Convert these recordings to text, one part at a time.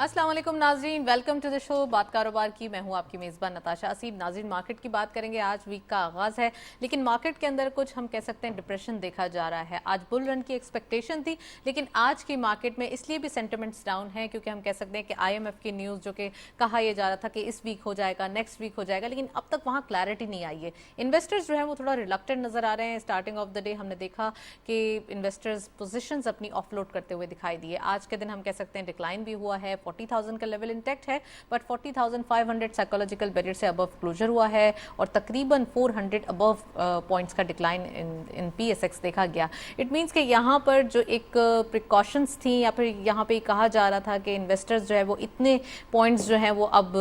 अस्सलाम वालेकुम नाजरीन, वेलकम टू द शो बात कारोबार की। मैं हूं आपकी मेज़बान नताशा असीब। नाजरीन, मार्केट की बात करेंगे। आज वीक का आगाज़ है, लेकिन मार्केट के अंदर कुछ हम कह सकते हैं डिप्रेशन देखा जा रहा है। आज बुल रन की एक्सपेक्टेशन थी, लेकिन आज की मार्केट में इसलिए भी सेंटिमेंट्स डाउन है क्योंकि हम कह सकते हैं कि IMF की न्यूज़ जो कि कहा यह जा रहा था कि इस वीक हो जाएगा, नेक्स्ट वीक हो जाएगा, लेकिन अब तक वहाँ क्लैरिटी नहीं आई है। इन्वेस्टर्स जो है वो थोड़ा रिलक्टेंट नजर आ रहे हैं। स्टार्टिंग ऑफ द डे हमने देखा कि इन्वेस्टर्स पोजिशंस अपनी ऑफलोड करते हुए दिखाई दिए। आज के दिन हम कह सकते हैं डिक्लाइन भी हुआ है। 40,000 का लेवल इंटैक्ट है, बट 40,500 साइकोलॉजिकल बैरियर से अबव क्लोजर हुआ है और तकरीबन 400 अबव पॉइंट्स का डिक्लाइन इन PSX देखा गया। इट मींस कि यहाँ पर जो एक प्रिकॉशंस थी या फिर यहाँ पे कहा जा रहा था कि इन्वेस्टर्स जो है वो इतने पॉइंट्स जो है वो अब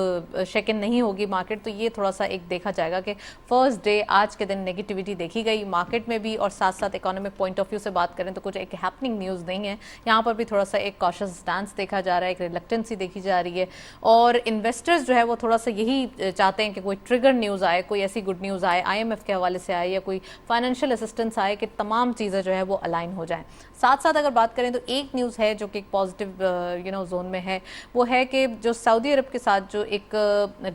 शेकन नहीं होगी मार्केट, तो ये थोड़ा सा एक देखा जाएगा कि फर्स्ट डे आज के दिन नेगेटिविटी देखी गई मार्केट में भी, और साथ साथ इकोनॉमिक पॉइंट ऑफ व्यू से बात करें तो कुछ एक हैपनिंग न्यूज़ नहीं है। यहाँ पर भी थोड़ा सा एक कॉशियस स्टैंस देखा जा रहा है, एक रिलक्टेंसी देखी जा रही है, और इन्वेस्टर्स जो है वो थोड़ा सा यही चाहते हैं कि कोई ट्रिगर न्यूज़ आए, कोई ऐसी गुड न्यूज़ आए IMF के हवाले से आए या कोई फाइनेंशियल असिस्टेंस आए कि तमाम चीज़ें जो है वो अलाइन हो जाएं। साथ साथ अगर बात करें तो एक न्यूज़ है जो कि एक पॉजिटिव जोन में है, वो है कि जो सऊदी अरब के साथ जो एक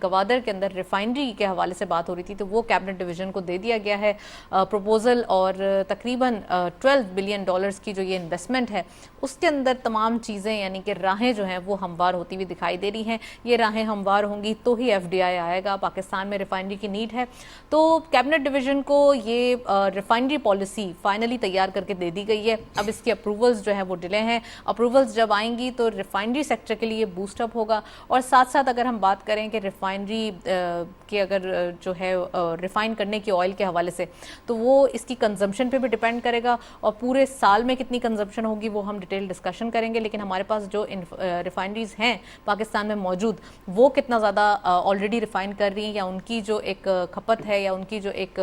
गवादर के अंदर रिफाइनरी के हवाले से बात हो रही थी, तो वो कैबिनेट डिवीजन को दे दिया गया है प्रपोजल, और तकरीबन $12 बिलियन की जो ये इन्वेस्टमेंट है उसके अंदर तमाम चीज़ें यानी कि राहें जो हैं वो हमवार होती हुई दिखाई दे रही हैं। ये राहें हमवार होंगी तो ही FDI आएगा। पाकिस्तान में रिफाइनरी की नीड है, तो कैबिनेट डिवीजन को ये रिफाइनरी पॉलिसी फाइनली तैयार करके दे दी गई है। अब इसकी अप्रूवल्स जो है वो डिले हैं। अप्रूवल्स जब आएंगी तो रिफाइनरी सेक्टर के लिए बूस्टअप होगा, और साथ साथ अगर हम बात करें कि रिफाइनरी की अगर जो है रिफाइन करने की ऑयल के हवाले से, तो वो इसकी कंजम्पशन पे भी डिपेंड करेगा, और पूरे साल में कितनी कंजम्पशन होगी वो हम डिटेल डिस्कशन करेंगे। लेकिन हमारे पास जो रिफाइनरीज हैं पाकिस्तान में मौजूद, वो कितना ज़्यादा ऑलरेडी रिफाइन कर रही हैं, या उनकी जो एक खपत है या उनकी जो एक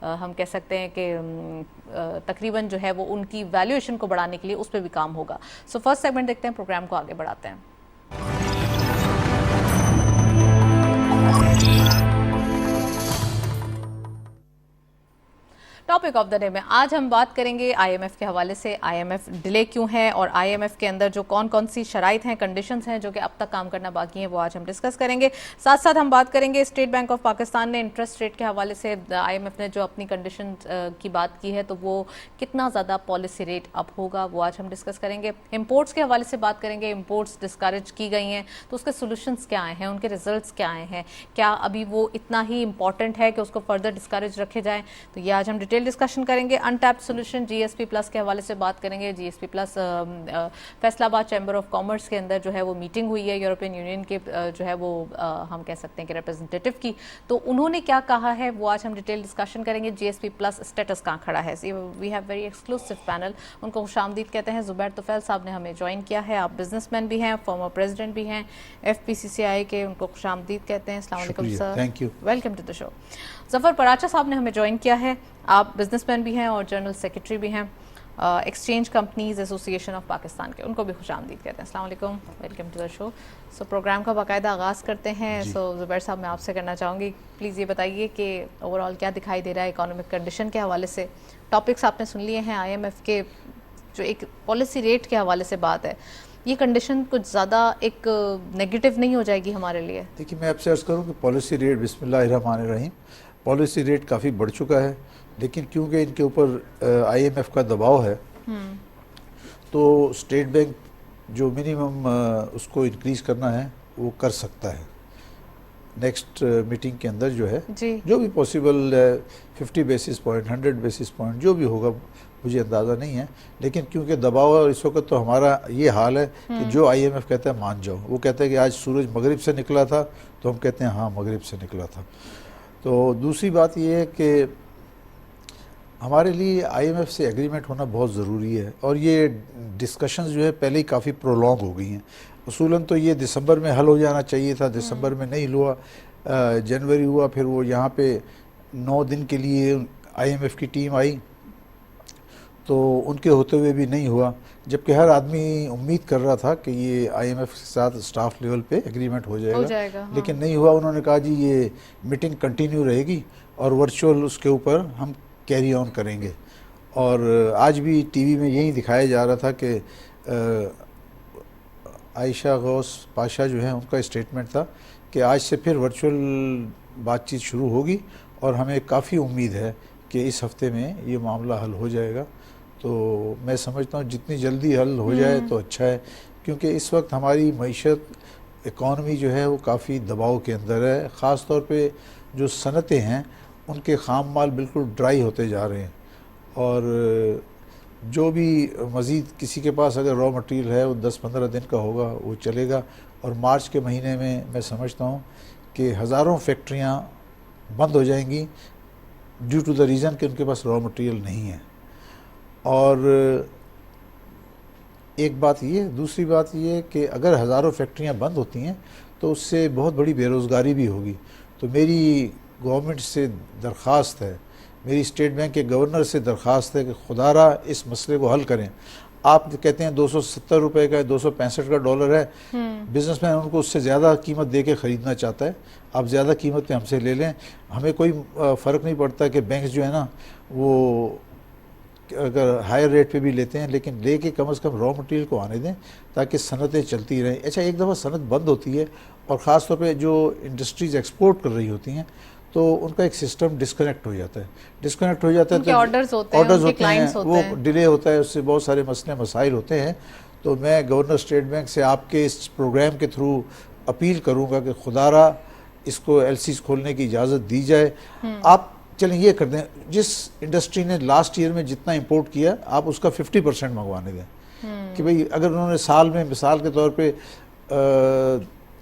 हम कह सकते हैं कि तकरीबन जो है वो उनकी वैल्यूएशन को बढ़ाने के लिए उस पर भी काम होगा। सो फर्स्ट सेगमेंट देखते हैं, प्रोग्राम को आगे बढ़ाते हैं। टॉपिक ऑफ द डे में आज हम बात करेंगे IMF के हवाले से। IMF डिले क्यों है और IMF के अंदर जो कौन कौन सी शराइत हैं, कंडीशंस हैं जो कि अब तक काम करना बाकी हैं, वो आज हम डिस्कस करेंगे। साथ साथ हम बात करेंगे स्टेट बैंक ऑफ पाकिस्तान ने इंटरेस्ट रेट के हवाले से IMF ने जो अपनी कंडीशन की बात की है, तो वो कितना ज़्यादा पॉलिसी रेट अप होगा वो आज हम डिस्कस करेंगे। इम्पोर्ट्स के हवाले से बात करेंगे। इम्पोर्ट्स डिस्करेज की गई हैं तो उसके सोल्यूशंस क्या आए हैं, उनके रिजल्ट्स क्या आए हैं, क्या अभी वो इतना ही इंपॉर्टेंट है कि उसको फर्दर डिस्करेज रखे जाएँ, तो ये आज हम डिस्कशन करेंगे। अनटैप्ड सोल्यूशन GSP प्लस के हवाले से बात करेंगे। GSP plus Faisalabad chamber of commerce के अंदर जो है वो मीटिंग हुई है यूरोपियन यूनियन के जो है वो हम कह सकते हैं कि रिप्रेजेंटेटिव की, तो उन्होंने क्या कहा है वो आज हम डिटेल डिस्कशन करेंगे। GSP प्लस स्टेटस कहाँ खड़ा है, we have very exclusive panel, उनको खुशामदीद कहते हैं। जुबैर तुफैल साहब ने हमें ज्वाइन किया है। आप बिजनेसमैन भी हैं, फॉर्मर प्रेसिडेंट भी हैं FPCCI के, उनको खुशामदीद कहते हैं। अस्सलाम वालेकुम sir, thank you, welcome to the show. Zafar Paracha साहब ने हमें ज्वाइन किया है। आप बिजनेसमैन भी हैं और जनरल सेक्रेटरी भी हैं exchange companies association of Pakistan के, उनको भी खुशामदीद कहते हैं। अस्सलाम वालेकुम, welcome to the show. So programme का बाकायदा आगाज़ करते हैं। सो जुबैर साहब, मैं आपसे करना चाहूँगी, प्लीज़ ये बताइए कि ओवरऑल क्या दिखाई दे रहा है इकोनॉमिक कंडीशन के हवाले से। टॉपिक्स आपने सुन लिए हैं। IMF के जो एक पॉलिसी रेट के हवाले से बात है, ये कंडीशन कुछ ज़्यादा एक नेगेटिव नहीं हो जाएगी हमारे लिए? देखिए, मैं आपसे अर्ज़ करूँ कि पॉलिसी रेट बिस्मिल्लाहिर्रहमानिर्रहीम पॉलिसी रेट काफ़ी बढ़ चुका है, लेकिन क्योंकि इनके ऊपर IMF का दबाव है, तो स्टेट बैंक जो मिनिमम उसको इंक्रीज़ करना है वो कर सकता है नेक्स्ट मीटिंग के अंदर जो है जी। जो भी possible 50 basis point 100 basis point जो भी होगा मुझे अंदाज़ा नहीं है, लेकिन क्योंकि दबाव है इस वक्त, तो हमारा ये हाल है कि जो IMF कहता है मान जाओ। वो कहता है कि आज सूरज मगरिब से निकला था, तो हम कहते हैं हाँ मगरिब से निकला था। तो दूसरी बात ये है कि हमारे लिए IMF से एग्रीमेंट होना बहुत ज़रूरी है, और ये डिस्कशंस जो है पहले ही काफ़ी प्रोलॉन्ग हो गई हैं। उसूलन तो ये दिसंबर में हल हो जाना चाहिए था, दिसंबर में नहीं हुआ, जनवरी हुआ, फिर वो यहाँ पे 9 दिन के लिए IMF की टीम आई, तो उनके होते हुए भी नहीं हुआ, जबकि हर आदमी उम्मीद कर रहा था कि ये IMF के साथ स्टाफ लेवल पे एग्रीमेंट हो जाएगा, हाँ। लेकिन नहीं हुआ। उन्होंने कहा जी ये मीटिंग कंटिन्यू रहेगी और वर्चुअल उसके ऊपर हम कैरी ऑन करेंगे। और आज भी टीवी में यही दिखाया जा रहा था कि आयशा गौस पाशा जो है उनका स्टेटमेंट था कि आज से फिर वर्चुअल बातचीत शुरू होगी और हमें काफ़ी उम्मीद है कि इस हफ्ते में ये मामला हल हो जाएगा। तो मैं समझता हूँ जितनी जल्दी हल हो जाए तो अच्छा है, क्योंकि इस वक्त हमारी मईशत इकॉनमी जो है वो काफ़ी दबाव के अंदर है। ख़ास तौर पे जो सनतें हैं उनके ख़ाम माल बिल्कुल ड्राई होते जा रहे हैं, और जो भी मज़ीद किसी के पास अगर रॉ मटेरियल है वो 10-15 दिन का होगा वो चलेगा। और मार्च के महीने में मैं समझता हूँ कि हज़ारों फैक्ट्रियाँ बंद हो जाएंगी ड्यू टू द रीज़न कि उनके पास रॉ मटेरियल नहीं है। और एक बात ये, दूसरी बात ये कि अगर हज़ारों फैक्ट्रियाँ बंद होती हैं तो उससे बहुत बड़ी बेरोज़गारी भी होगी। तो मेरी गवर्नमेंट से दरख्वास्त है, मेरी स्टेट बैंक के गवर्नर से दरख्वास्त है कि खुदारा इस मसले को हल करें। आप कहते हैं 270 रुपये का 265 का डॉलर है, बिजनेसमैन उनको उससे ज़्यादा कीमत दे के ख़रीदना चाहता है, आप ज़्यादा कीमत पे हमसे ले लें, हमें कोई फ़र्क नहीं पड़ता कि बैंक जो है ना वो अगर हायर रेट पे भी लेते हैं, लेकिन लेके कम से कम रॉ मटेरियल को आने दें ताकि सनतें चलती रहें। अच्छा, एक दफ़ा सनत बंद होती है और ख़ास तौर पे जो इंडस्ट्रीज़ एक्सपोर्ट कर रही होती हैं तो उनका एक सिस्टम डिस्कनेक्ट हो जाता है। डिस्कनेक्ट हो जाता है तो ऑर्डर्स होते हैं, वो डिले होता है, उससे बहुत सारे मसले मसाइल होते हैं। तो मैं गवर्नर स्टेट बैंक से आपके इस प्रोग्राम के थ्रू अपील करूँगा कि खुदारा इसको एलसीज खोलने की इजाज़त दी जाए। आप चलें ये कर दें, जिस इंडस्ट्री ने लास्ट ईयर में जितना इंपोर्ट किया आप उसका 50% मंगवाने दें। कि भाई अगर उन्होंने साल में मिसाल के तौर पे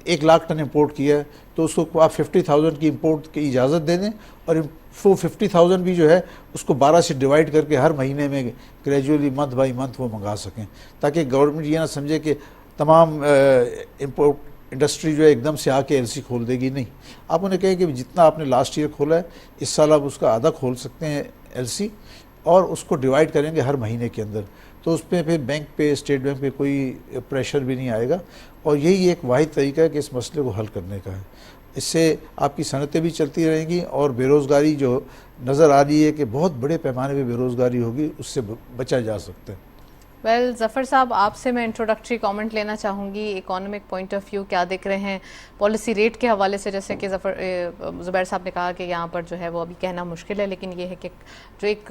1 लाख टन इंपोर्ट किया है तो उसको आप 50,000 की इंपोर्ट की इजाज़त दे दें, और वो 50,000 भी जो है उसको 12 से डिवाइड करके हर महीने में ग्रेजुअली मंथ बाई मंथ वो मंगा सकें, ताकि गवर्नमेंट ये ना समझे कि तमाम इंपोर्ट इंडस्ट्री जो है एकदम से आके एलसी खोल देगी। नहीं, आप उन्हें कहें कि जितना आपने लास्ट ईयर खोला है इस साल आप उसका आधा खोल सकते हैं एलसी, और उसको डिवाइड करेंगे हर महीने के अंदर, तो उस पर फिर बैंक पे, स्टेट बैंक पे कोई प्रेशर भी नहीं आएगा। और यही एक वाहिद तरीका है कि इस मसले को हल करने का है। इससे आपकी सनतें भी चलती रहेंगी और बेरोज़गारी जो नज़र आ रही है कि बहुत बड़े पैमाने पे बेरोज़गारी होगी, उससे बचा जा सकता है। वेल ज़फ़र साहब, आपसे मैं इंट्रोडक्टरी कमेंट लेना चाहूँगी। इकोनॉमिक पॉइंट ऑफ व्यू क्या देख रहे हैं पॉलिसी रेट के हवाले से? जैसे कि ज़ुबैर साहब ने कहा कि यहाँ पर जो है वो अभी कहना मुश्किल है, लेकिन ये है कि जो एक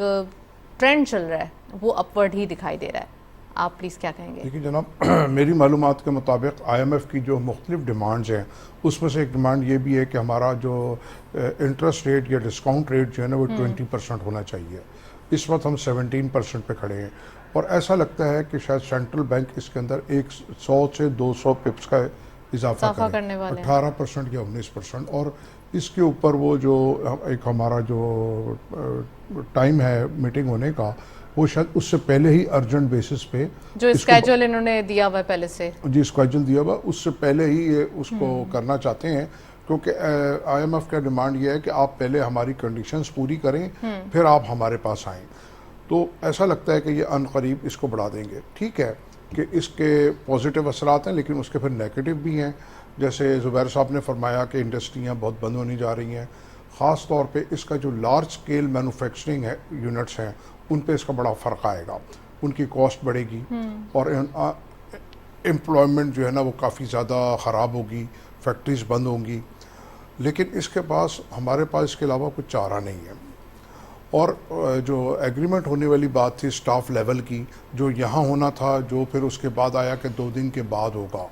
ट्रेंड चल रहा है वो अपवर्ड ही दिखाई दे रहा है। आप प्लीज़ क्या कहेंगे? देखिए जनाब, मेरी मालूमात के मुताबिक IMF की जो मुख्तलिफ डिमांड्स हैं उसमें से एक डिमांड ये भी है कि हमारा जो इंटरेस्ट रेट या डिस्काउंट रेट जो है ना वो 20% होना चाहिए। इस वक्त हम 17% पे खड़े हैं, और ऐसा लगता है कि शायद सेंट्रल बैंक इसके अंदर 100 से 200 पिप्स का इजाफा करने वाले 18% या 19%। और इसके ऊपर वो जो एक हमारा जो टाइम है मीटिंग होने का, वो शायद उससे पहले ही अर्जेंट बेसिस पे जो स्केड्यूल इन्होंने दिया हुआ पहले से, जी स्केड्यूल दिया हुआ, उससे पहले ही ये उसको करना चाहते हैं। क्योंकि IMF का डिमांड ये है कि आप पहले हमारी कंडीशंस पूरी करें फिर आप हमारे पास आएँ। तो ऐसा लगता है कि ये अनकरीब इसको बढ़ा देंगे। ठीक है कि इसके पॉजिटिव असरात हैं, लेकिन उसके फिर नेगेटिव भी हैं। जैसे ज़ुबैर साहब ने फरमाया कि इंडस्ट्रियाँ बहुत बंद होनी जा रही हैं, ख़ास तौर पे इसका जो लार्ज स्केल मैन्युफैक्चरिंग है यूनिट्स हैं उन पे इसका बड़ा फ़र्क आएगा, उनकी कॉस्ट बढ़ेगी और एम्प्लॉयमेंट जो है ना वो काफ़ी ज़्यादा ख़राब होगी, फैक्ट्रीज बंद होंगी। लेकिन इसके पास, हमारे पास इसके अलावा कुछ चारा नहीं है। और जो एग्रीमेंट होने वाली बात थी स्टाफ लेवल की, जो यहाँ होना था, जो फिर उसके बाद आया कि 2 दिन के बाद होगा,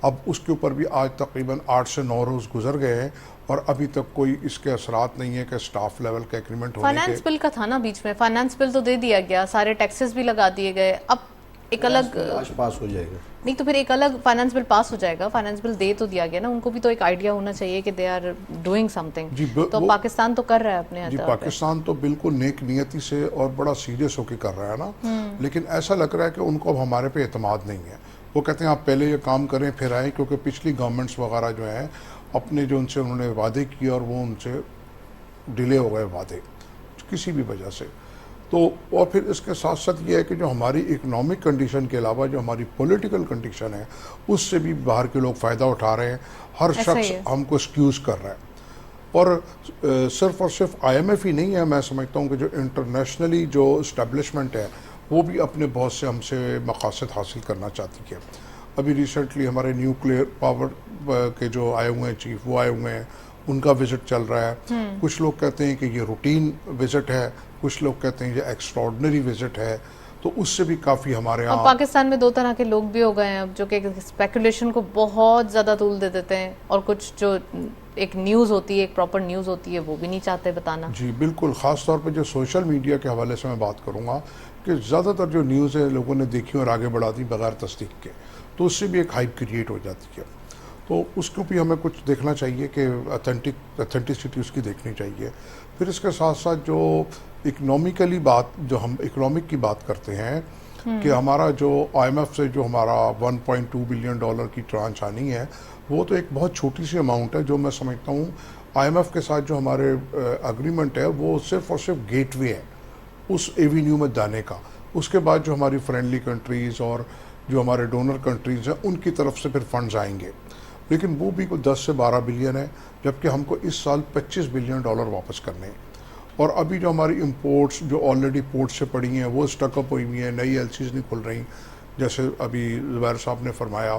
अब उसके ऊपर भी आज तकरीबन 8 से 9 रोज़ गुजर गए हैं और अभी तक कोई इसके असरात नहीं है कि स्टाफ लेवल का एग्रीमेंट होने के। फाइनेंस बिल का था ना बीच में, फाइनेंस बिल तो दे दिया गया, सारे टैक्सेस भी लगा दिए गए, अब एक अलग पास हो जाएगा। नहीं तो फिर एक अलग फाइनेंस बिल पास हो जाएगा। फाइनेंस बिल दे तो दिया गया ना, उनको भी तो एक आइडिया होना चाहिए कि दे आर डूइंग समथिंग। तो पाकिस्तान तो कर रहा है अपने जी, पाकिस्तान तो बिल्कुल नेक नियति से और बड़ा सीरियस होकर कर रहा है ना, लेकिन ऐसा लग रहा है कि उनको अब हमारे पे एतमाद नहीं है। वो कहते हैं आप पहले ये काम करें फिर आए, क्योंकि पिछली गवर्नमेंट्स वगैरह जो हैं अपने जो उनसे उन्होंने वादे किए और वो उनसे डिले हो गए वादे किसी भी वजह से। तो और फिर इसके साथ साथ ये है कि जो हमारी इकोनॉमिक कंडीशन के अलावा जो हमारी पॉलिटिकल कंडीशन है उससे भी बाहर के लोग फ़ायदा उठा रहे हैं, हर शख्स हमको एक्सक्यूज़ कर रहा है। और सिर्फ IMF ही नहीं है, मैं समझता हूँ कि जो इंटरनेशनली जो इस्टेब्लिशमेंट है वो भी अपने बहुत से हमसे मकासद हासिल करना चाहती है। अभी रिसेंटली हमारे न्यूक्लियर पावर के जो आए हुए हैं चीफ, वो आए हुए हैं, उनका विजिट चल रहा है। कुछ लोग कहते हैं कि ये रूटीन विजिट है, कुछ लोग कहते हैं ये एक्स्ट्रॉर्डनरी विजिट है, तो उससे भी काफ़ी हमारे अब यहाँ पाकिस्तान में दो तरह के लोग भी हो गए हैं अब, जो कि स्पेकुलेशन को बहुत ज़्यादा तूल दे देते हैं, और कुछ जो एक न्यूज़ होती है, एक प्रॉपर न्यूज़ होती है, वो भी नहीं चाहते बताना। जी बिल्कुल, ख़ास तौर पे जो सोशल मीडिया के हवाले से मैं बात करूँगा कि ज़्यादातर जो न्यूज़ है लोगों ने देखी और आगे बढ़ा दी बगैर तस्दीक के, तो उससे भी एक हाइप क्रिएट हो जाती है। तो उसको भी हमें कुछ देखना चाहिए कि अथेंटिसिटी उसकी देखनी चाहिए। फिर इसके साथ साथ जो इकोनॉमिकली बात, जो हम इकोनॉमिक की बात करते हैं कि हमारा जो IMF से जो हमारा 1.2 बिलियन डॉलर की ट्रांच आनी है, वो तो एक बहुत छोटी सी अमाउंट है। जो मैं समझता हूँ IMF के साथ जो हमारे अग्रीमेंट है वो सिर्फ और सिर्फ गेटवे है उस एवेन्यू में जाने का। उसके बाद जो हमारी फ्रेंडली कंट्रीज़ और जो हमारे डोनर कंट्रीज़ हैं उनकी तरफ से फिर फंड्स आएंगे, लेकिन वो भी 10 से 12 बिलियन है, जबकि हमको इस साल 25 बिलियन डॉलर वापस करने हैं। और अभी जो हमारी इंपोर्ट्स जो ऑलरेडी पोर्ट से पड़ी हैं वो स्टकअप हुई हुई हैं, नई LCs नहीं खुल रही। जैसे अभी ज़ुबैर साहब ने फरमाया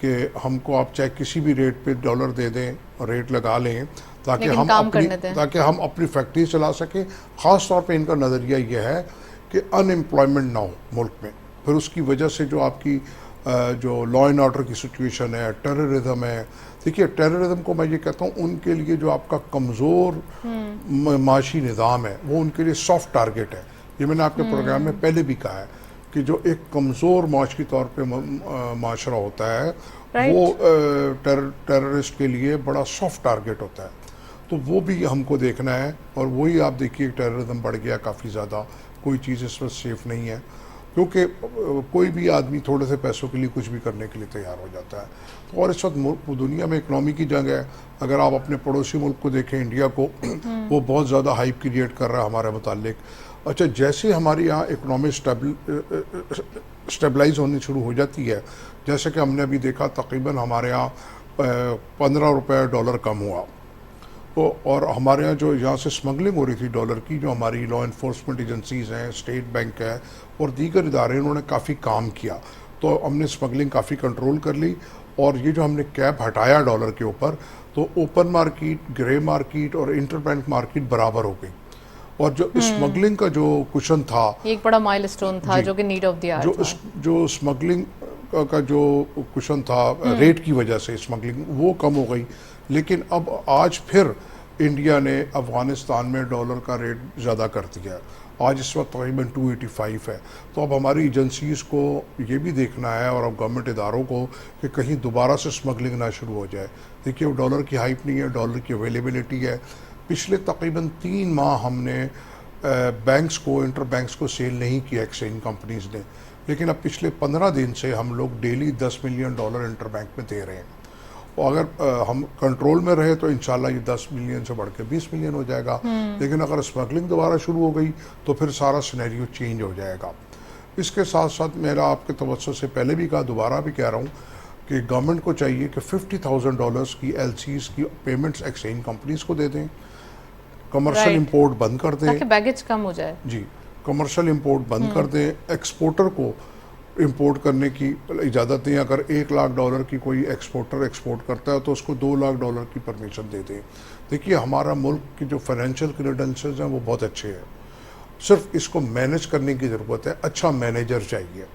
कि हमको आप चाहे किसी भी रेट पे डॉलर दे दें, रेट लगा लें, ताकि हम अपनी फैक्ट्री चला सकें। ख़ास तौर पे इनका नज़रिया ये है कि अनएम्प्लॉयमेंट ना हो मुल्क में। फिर उसकी वजह से जो आपकी जो लॉ एंड ऑर्डर की सिचुएशन है, टेररिज्म है, देखिए टेररिज्म को मैं ये कहता हूँ उनके लिए जो आपका कमज़ोर माशी निज़ाम है वो उनके लिए सॉफ्ट टारगेट है। ये मैंने आपके प्रोग्राम में पहले भी कहा है कि जो एक कमज़ोर माशरी तौर पे माशरा होता है वो टेररिस्ट के लिए बड़ा सॉफ्ट टारगेट होता है। तो वो भी हमको देखना है। और वही आप देखिए टेररिज्म बढ़ गया काफ़ी ज़्यादा, कोई चीज़ इस वक्त सेफ़ नहीं है, क्योंकि कोई भी आदमी थोड़े से पैसों के लिए कुछ भी करने के लिए तैयार हो जाता है। तो और इस वक्त दुनिया में इकनॉमी की जंग है। अगर आप अपने पड़ोसी मुल्क को देखें, इंडिया को, वो बहुत ज़्यादा हाइप क्रिएट कर रहा है हमारे मुतालिक। अच्छा, जैसे हमारे यहाँ इकनॉमी स्टेबलाइज होनी शुरू हो जाती है, जैसे कि हमने अभी देखा तकरीबन हमारे यहाँ 15 रुपये डॉलर कम हुआ, तो और हमारे यहाँ जो यहाँ से स्मगलिंग हो रही थी डॉलर की, जो हमारी लॉ इन्फोर्समेंट एजेंसीज़ हैं, स्टेट बैंक है और दीगर इदारे, उन्होंने काफ़ी काम किया, तो हमने स्मगलिंग काफ़ी कंट्रोल कर ली। और ये जो हमने कैप हटाया डॉलर के ऊपर, तो ओपन मार्केट, ग्रे मार्केट और इंटरबैंक मार्केट बराबर हो गई। और जो स्मगलिंग का जो कुशन था, एक बड़ा माइलस्टोन था जो कि नीड ऑफ द आवर था। जो स्मगलिंग का जो कुशन था रेट की वजह से, स्मगलिंग वो कम हो गई। लेकिन अब आज फिर इंडिया ने अफ़गानिस्तान में डॉलर का रेट ज़्यादा कर दिया है। आज इस वक्त तकरीबन 285 है। तो अब हमारी एजेंसीज़ को ये भी देखना है और अब गवर्नमेंट इदारों को कि कहीं दोबारा से स्मगलिंग ना शुरू हो जाए। देखिए, वो डॉलर की हाइप नहीं है, डॉलर की अवेलेबिलिटी है। पिछले तकरीबन 3 माह हमने बैंक्स को, इंटर बैंक्स को सेल नहीं किया एक्सचेंज कंपनीज़ ने, लेकिन अब पिछले 15 दिन से हम लोग daily 10 million dollar inter bank में दे रहे हैं। और अगर हम कंट्रोल में रहे तो इंशाल्लाह ये 10 मिलियन से बढ़ के 20 मिलियन हो जाएगा। लेकिन अगर स्मगलिंग दोबारा शुरू हो गई तो फिर सारा सिनेरियो चेंज हो जाएगा। इसके साथ साथ मेरा आपके तवज्जो से पहले भी कहा, दोबारा भी कह रहा हूँ कि गवर्नमेंट को चाहिए कि $50,000 की LCs की पेमेंट्स एक्सचेंज कंपनीज को दे दें, कमर्शियल इंपोर्ट बंद कर दें, ताकि बैगेज कम हो जाए। जी, कमर्शियल इंपोर्ट बंद कर दें, एक्सपोर्टर को इंपोर्ट करने की इजाज़त दें। अगर $1,00,000 की कोई एक्सपोर्टर एक्सपोर्ट करता है तो उसको $2,00,000 की परमिशन दे दें। देखिए, हमारा मुल्क की जो फाइनेंशियल क्रेडेंशियल्स हैं वो बहुत अच्छे हैं, सिर्फ इसको मैनेज करने की ज़रूरत है। अच्छा मैनेजर चाहिए।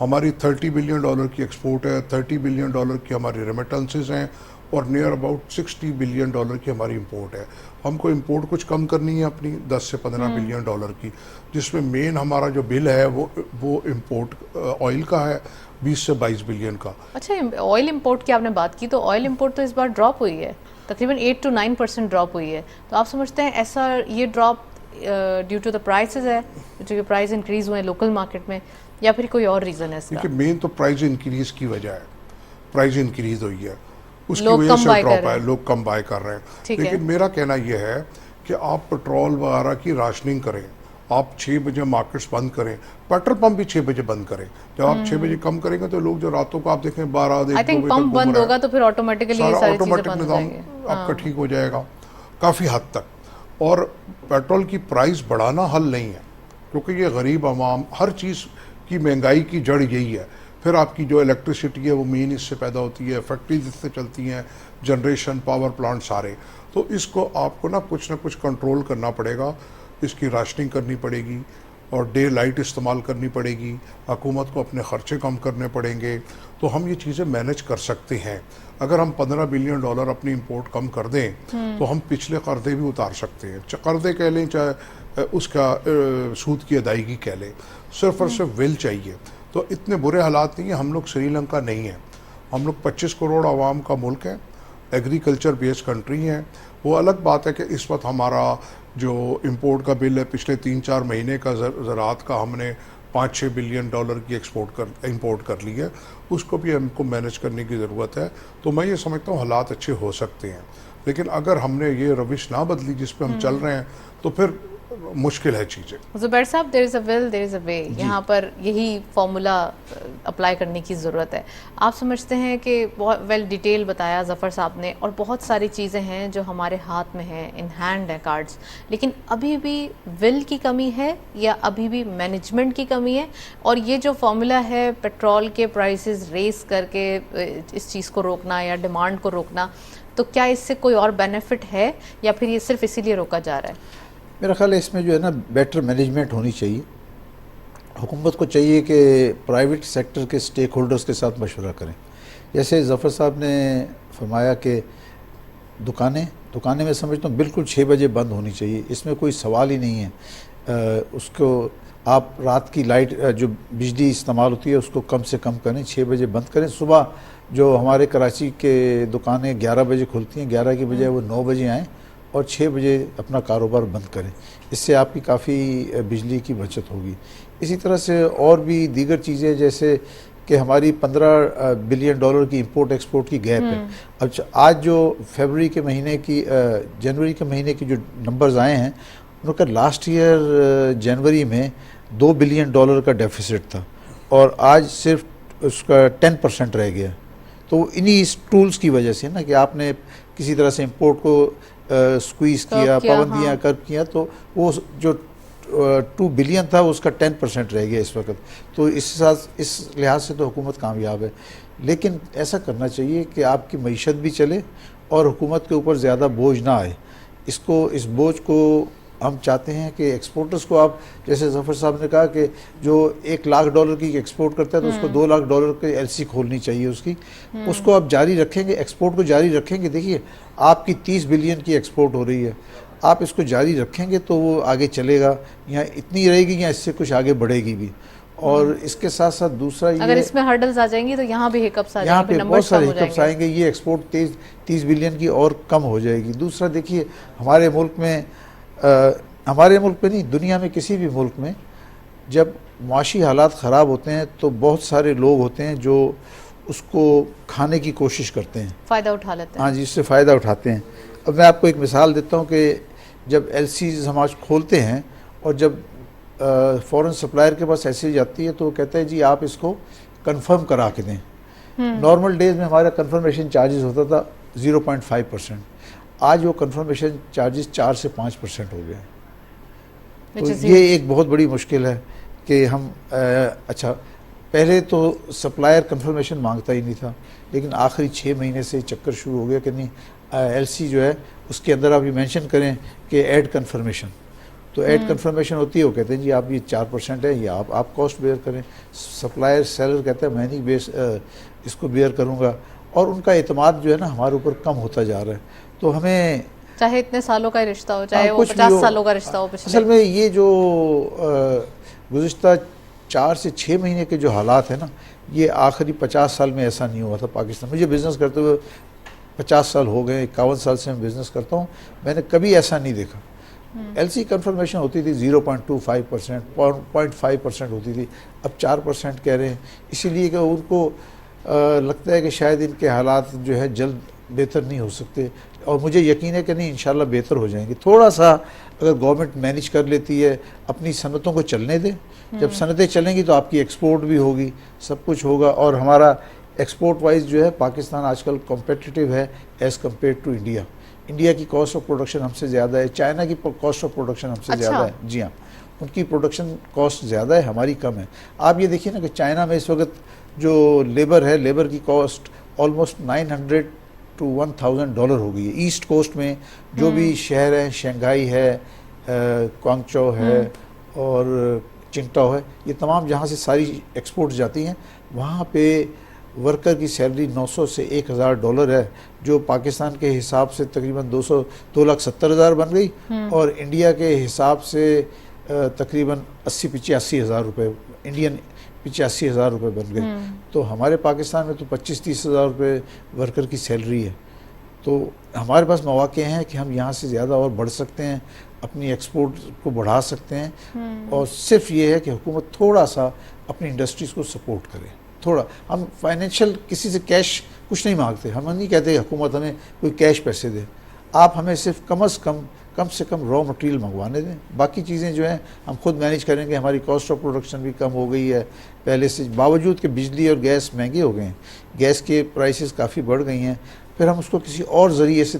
हमारी $30 बिलियन की एक्सपोर्ट है, $30 बिलियन की हमारी रेमिटेंसेस हैं और नियर अबाउट $60 बिलियन की हमारी इंपोर्ट है। हमको इंपोर्ट कुछ कम करनी है अपनी 10 से 15 बिलियन डॉलर की, जिसमें मेन हमारा जो बिल है वो इंपोर्ट ऑयल का है 20 से 22 बिलियन का। अच्छा, ऑयल इंपोर्ट की आपने बात की, तो ऑयल इंपोर्ट तो इस बार ड्रॉप हुई है, तकरीबन 8 to 9% ड्रॉप हुई है। तो आप समझते हैं ऐसा ये drop due to the prices है, जो प्राइस इंक्रीज हुए हैं लोकल मार्केट में, या फिर कोई और रीज़न है इसका? देखिए, मेन तो प्राइस इंक्रीज की वजह है, प्राइस इंक्रीज हुई है, उसकी वजह से ड्रॉप है, लोग कम बाय कर रहे हैं। लेकिन मेरा कहना यह है कि आप पेट्रोल वगैरह की राशनिंग करें, आप 6 बजे मार्केट्स बंद करें, पेट्रोल पंप भी 6 बजे बंद करें। जब आप 6 बजे कम करेंगे तो लोग जो रातों को आप देखें 12 आई थिंक पंप बंद होगा तो फिर ऑटोमेटिकली ये सारी चीजें बंद हो जाएंगी, आपका ठीक हो जाएगा काफ़ी हद तक। और पेट्रोल की प्राइस बढ़ाना हल नहीं है, क्योंकि ये गरीब आवाम, हर चीज़ की महंगाई की जड़ यही है फिर आपकी जो इलेक्ट्रिसिटी है वो मेन इससे पैदा होती है, फैक्ट्रीज इससे चलती हैं, जनरेशन, पावर प्लांट सारे। तो इसको आपको ना कुछ कंट्रोल करना पड़ेगा, इसकी राशनिंग करनी पड़ेगी और डे लाइट इस्तेमाल करनी पड़ेगी, हुकूमत को अपने ख़र्चे कम करने पड़ेंगे। तो हम ये चीज़ें मैनेज कर सकते हैं। अगर हम $15 बिलियन अपनी इंपोर्ट कम कर दें तो हम पिछले कर्जे भी उतार सकते हैं, कर्जे कह लें चाहे उसका सूद की अदायगी कह लें, सिर्फ और सिर्फ विल चाहिए। तो इतने बुरे हालात नहीं है, हम लोग श्रीलंका नहीं है, हम लोग 25 करोड़ आवाम का मुल्क है, एग्रीकल्चर बेस्ड कंट्री है। वो अलग बात है कि इस वक्त हमारा जो इंपोर्ट का बिल है पिछले 3-4 महीने का ज़राअत का हमने $5-6 बिलियन की इंपोर्ट कर ली है, उसको भी हमको मैनेज करने की ज़रूरत है। तो मैं ये समझता हूँ हालात अच्छे हो सकते हैं, लेकिन अगर हमने ये रविश ना बदली जिस पे हम चल रहे हैं तो फिर मुश्किल है चीज़ें। जुबैर साहब, there is a will there is a way, यहाँ पर यही फॉर्मूला अप्लाई करने की ज़रूरत है। आप समझते हैं कि बहुत वेल डिटेल बताया ज़फ़र साहब ने, और बहुत सारी चीज़ें हैं जो हमारे हाथ में हैं, इन हैंड है कार्ड्स, लेकिन अभी भी विल की कमी है या अभी भी मैनेजमेंट की कमी है? और ये जो फॉर्मूला है पेट्रोल के प्राइसेस रेस करके इस चीज़ को रोकना या डिमांड को रोकना, तो क्या इससे कोई और बेनिफिट है या फिर ये सिर्फ इसीलिए रोका जा रहा है? मेरा ख्याल है इसमें जो है ना बेटर मैनेजमेंट होनी चाहिए। हुकूमत को चाहिए कि प्राइवेट सेक्टर के स्टेक होल्डर्स के साथ मशवरा करें। जैसे ज़फ़र साहब ने फरमाया कि दुकानें मैं समझता हूँ बिल्कुल 6 बजे बंद होनी चाहिए, इसमें कोई सवाल ही नहीं है। उसको आप रात की लाइट जो बिजली इस्तेमाल होती है उसको कम से कम करें, 6 बजे बंद करें। सुबह जो हमारे कराची के दुकानें 11 बजे खुलती हैं, 11 की बजाय वो 9 बजे आएँ और 6 बजे अपना कारोबार बंद करें। इससे आपकी काफ़ी बिजली की बचत होगी। इसी तरह से और भी दीगर चीज़ें, जैसे कि हमारी $15 बिलियन की इंपोर्ट एक्सपोर्ट की गैप है। अब आज जो जनवरी के महीने की जो नंबर्स आए हैं, उनका लास्ट ईयर जनवरी में $2 बिलियन का डेफिसिट था और आज सिर्फ उसका 10% रह गया। तो इन्हीं टूल्स की वजह से ना कि आपने किसी तरह से इंपोर्ट को स्क्वीज़ किया, पाबंदियाँ हाँ। कर किया, तो वो जो 2 बिलियन था उसका 10% रह गया इस वक्त। तो इस लिहाज से तो हुकूमत कामयाब है, लेकिन ऐसा करना चाहिए कि आपकी मईशत भी चले और हुकूमत के ऊपर ज़्यादा बोझ ना आए। इस बोझ को हम चाहते हैं कि एक्सपोर्टर्स को, आप जैसे ज़फ़र साहब ने कहा कि जो $1 लाख की एक्सपोर्ट करता है तो उसको $2 लाख की एलसी खोलनी चाहिए उसको आप जारी रखेंगे, एक्सपोर्ट को जारी रखेंगे। देखिए आपकी 30 बिलियन की एक्सपोर्ट हो रही है, आप इसको जारी रखेंगे तो वो आगे चलेगा, या इतनी रहेगी या इससे कुछ आगे बढ़ेगी भी। और इसके साथ साथ दूसरा ये, अगर इसमें हर्डल्स आ जाएंगी तो यहाँ भी हिकअप्स आ जाएंगे, यहाँ पे बहुत सारे हिकअप्स आएंगे, ये एक्सपोर्ट 30 बिलियन की और कम हो जाएगी। दूसरा देखिए हमारे मुल्क में नहीं, दुनिया में किसी भी मुल्क में जब माशी हालात ख़राब होते हैं तो बहुत सारे लोग होते हैं जो उसको खाने की कोशिश करते हैं, फ़ायदा उठा लेते हैं। हाँ जी, इससे फ़ायदा उठाते हैं। अब मैं आपको एक मिसाल देता हूँ कि जब एलसीज हम आज खोलते हैं और जब फॉरेन सप्लायर के पास एलसी जाती है तो वो कहता है जी आप इसको कंफर्म करा के दें। नॉर्मल डेज में हमारा कंफर्मेशन चार्जेस होता था 0.5%, आज वो कंफर्मेशन चार्जेस 4 से 5% हो गए। तो ये एक बहुत बड़ी मुश्किल है कि हम अच्छा, पहले तो सप्लायर कंफर्मेशन मांगता ही नहीं था, लेकिन आखिरी 6 महीने से चक्कर शुरू हो गया कि नहीं, एलसी जो है उसके अंदर आप ये मेंशन करें कि ऐड कंफर्मेशन, तो ऐड कंफर्मेशन होती है, वो कहते हैं जी आप ये 4% है, ये आप कॉस्ट बेयर करें। सप्लायर सेलर कहता है मैं नहीं इसको बेयर करूँगा, और उनका एतमाद जो है ना हमारे ऊपर कम होता जा रहा है। तो हमें, चाहे इतने सालों का रिश्ता हो, चाहे वो 50 सालों का रिश्ता हो, असल में ये जो गुज़िश्ता 4 से 6 महीने के जो हालात है ना, ये आखिरी 50 साल में ऐसा नहीं हुआ था पाकिस्तान। मुझे बिज़नेस करते हुए 50 साल हो गए, 51 साल से मैं बिज़नेस करता हूँ, मैंने कभी ऐसा नहीं देखा। एलसी कंफर्मेशन होती थी 0.25%, 0.5% होती थी, अब 4% कह रहे हैं, इसीलिए कि उनको लगता है कि शायद इनके हालात जो है जल्द बेहतर नहीं हो सकते, और मुझे यकीन है कि नहीं, इंशाल्लाह बेहतर हो जाएंगे। थोड़ा सा अगर गवर्नमेंट मैनेज कर लेती है, अपनी सनतों को चलने दे, जब सनतें चलेंगी तो आपकी एक्सपोर्ट भी होगी, सब कुछ होगा। और हमारा एक्सपोर्ट वाइज जो है पाकिस्तान आजकल कॉम्पिटिटिव है as compare to India. India की कॉस्ट ऑफ प्रोडक्शन हमसे ज़्यादा है, चाइना की कॉस्ट ऑफ प्रोडक्शन हमसे ज़्यादा है। जी हाँ, उनकी प्रोडक्शन कॉस्ट ज़्यादा है, हमारी कम है। आप ये देखिए ना कि चाइना में इस वक्त जो लेबर है, लेबर की कॉस्ट ऑलमोस्ट $900 to $1,000 हो गई है। ईस्ट कोस्ट में जो भी शहर हैं, शंघाई है, क्वांगचो है और चिंगटाओ है, ये तमाम जहाँ से सारी एक्सपोर्ट जाती हैं, वहाँ पे वर्कर की सैलरी $900 से $1,000 है, जो पाकिस्तान के हिसाब से तकरीबन 2,70,000 बन गई और इंडिया के हिसाब से तकरीबन 80-85 हज़ार रुपये, इंडियन 85,000 रुपये बन गए। तो हमारे पाकिस्तान में तो 25-30 हज़ार रुपये वर्कर की सैलरी है। तो हमारे पास मौके हैं कि हम यहाँ से ज़्यादा और बढ़ सकते हैं, अपनी एक्सपोर्ट को बढ़ा सकते हैं। और सिर्फ ये है कि हुकूमत थोड़ा सा अपनी इंडस्ट्रीज़ को सपोर्ट करे। थोड़ा हम फाइनेंशियल किसी से कैश कुछ नहीं मांगते, हम नहीं कहते हुकूमत हमें कोई कैश पैसे दे, आप हमें सिर्फ कम से कम रॉ मटेरियल मंगवाने दें, बाकी चीज़ें जो हैं हम खुद मैनेज करेंगे। हमारी कॉस्ट ऑफ प्रोडक्शन भी कम हो गई है पहले से, बावजूद कि बिजली और गैस महंगे हो गए हैं, गैस के प्राइसेस काफ़ी बढ़ गई हैं, फिर हम उसको किसी और ज़रिए से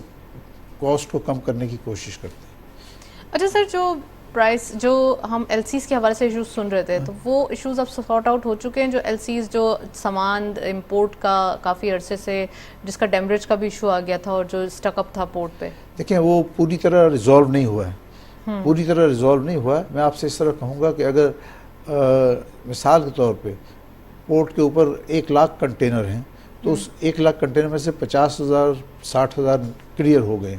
कॉस्ट को कम करने की कोशिश करते हैं। अच्छा सर, जो प्राइस जो हम एलसीज के हवाले से इश्यूज सुन रहे थे, तो वो इश्यूज अब सॉर्ट आउट हो चुके हैं? जो एलसीज, जो सामान इंपोर्ट का काफ़ी अरसे से जिसका डेमरेज का भी इशू आ गया था और जो स्टकअप था पोर्ट पे, देखिए वो पूरी तरह रिजॉल्व नहीं हुआ है, पूरी तरह रिजॉल्व नहीं हुआ है। मैं आपसे इस तरह कहूँगा कि अगर मिसाल के तौर पे पोर्ट के ऊपर 1 लाख कंटेनर हैं, तो उस 1 लाख कंटेनर में से 50,000 60,000 क्लियर हो गए।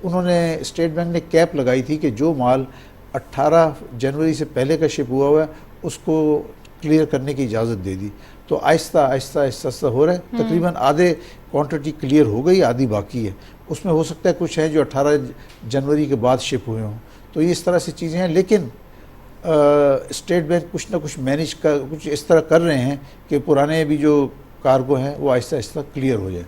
उन्होंने, स्टेट बैंक ने कैप लगाई थी कि जो माल 18 जनवरी से पहले का शिप हुआ है उसको क्लियर करने की इजाज़त दे दी। तो आहिस्ता आहिस्ता हो रहा है, तकरीबन आधे क्वांटिटी क्लियर हो गई, आधी बाकी है। उसमें हो सकता है कुछ हैं जो 18 जनवरी के बाद शिप हुए हों। तो ये इस तरह से चीज़ें हैं, लेकिन स्टेट बैंक कुछ ना कुछ मैनेज कर, कुछ इस तरह कर रहे हैं कि पुराने भी जो कार्गो हैं वो आहिस्ता आहिस्ता क्लियर हो जाए।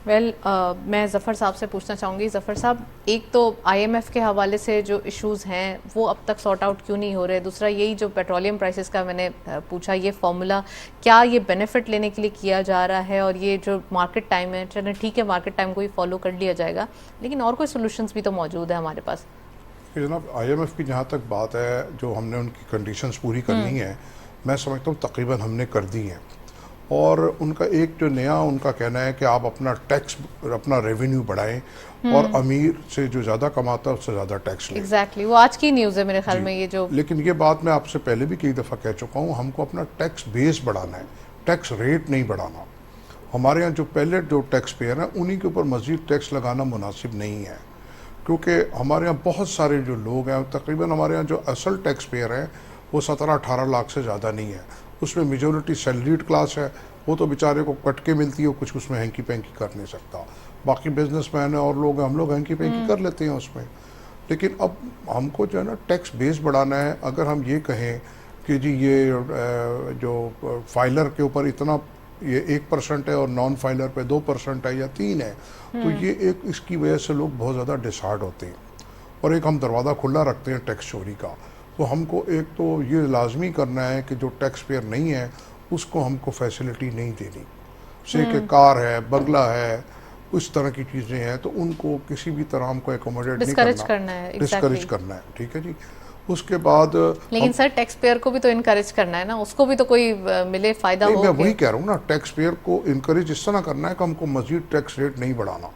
मैं ज़फ़र साहब से पूछना चाहूँगी। ज़फ़र साहब, एक तो आईएमएफ के हवाले से जो इश्यूज हैं वो अब तक सॉर्ट आउट क्यों नहीं हो रहे? दूसरा यही जो पेट्रोलियम प्राइसेस का मैंने पूछा, ये फॉर्मूला क्या ये बेनिफिट लेने के लिए किया जा रहा है? और ये जो मार्केट टाइम है, चलें ठीक है मार्केट टाइम को ही फॉलो कर लिया जाएगा, लेकिन और कोई सोल्यूशंस भी तो मौजूद है हमारे पास। जनाब, आईएमएफ की जहाँ तक बात है, जो हमने उनकी कंडीशंस पूरी करनी है, मैं समझता हूँ तकरीबन हमने कर दी हैं। और उनका एक जो नया उनका कहना है कि आप अपना टैक्स, अपना रेवेन्यू बढ़ाएं और अमीर से जो ज़्यादा कमाता है उससे ज़्यादा टैक्स लें। एग्जैक्टली, वो आज की न्यूज़ है मेरे ख्याल में ये जो। लेकिन ये बात मैं आपसे पहले भी कई दफ़ा कह चुका हूँ, हमको अपना टैक्स बेस बढ़ाना है, टैक्स रेट नहीं बढ़ाना। हमारे यहाँ जो पहले जो टैक्स पेयर हैं उन्हीं के ऊपर मज़ीद टैक्स लगाना मुनासिब नहीं है, क्योंकि हमारे यहाँ बहुत सारे जो लोग हैं, तकरीबन हमारे यहाँ जो असल टैक्स पेयर हैं वो 17-18 लाख से ज़्यादा नहीं है। उसमें मेजॉरिटी सैलरीड क्लास है, वो तो बेचारे को कट के मिलती है, कुछ उसमें हैंकी पैंकी कर नहीं सकता। बाकी बिजनेसमैन है और लोग हैं, हम लोग हैंकी पैंकी कर लेते हैं उसमें। लेकिन अब हमको जो है ना टैक्स बेस बढ़ाना है। अगर हम ये कहें कि जी ये जो फाइलर के ऊपर इतना ये 1% है और नॉन फाइलर पे 2% है या 3 है, तो ये एक इसकी वजह से लोग बहुत ज़्यादा डिसहार्ड होते हैं। और एक हम दरवाज़ा खुला रखते हैं टैक्स चोरी का। तो हमको एक तो ये लाजमी करना है कि जो टैक्स पेयर नहीं है उसको हमको फैसिलिटी नहीं देनी। से कि कार है, बंगला है, उस तरह की चीज़ें हैं, तो उनको किसी भी तरह हमको एकोमोडेट नहीं करना है, डिस्करेज करना है। ठीक है जी। उसके बाद लेकिन सर टैक्स पेयर को भी तो इनकरेज करना है ना, उसको भी तो कोई मिले, फायदा हो। मैं वही कह रहा हूँ ना, टैक्स पेयर को इनकरेज इस तरह करना है कि हमको मजीद टैक्स रेट नहीं बढ़ाना।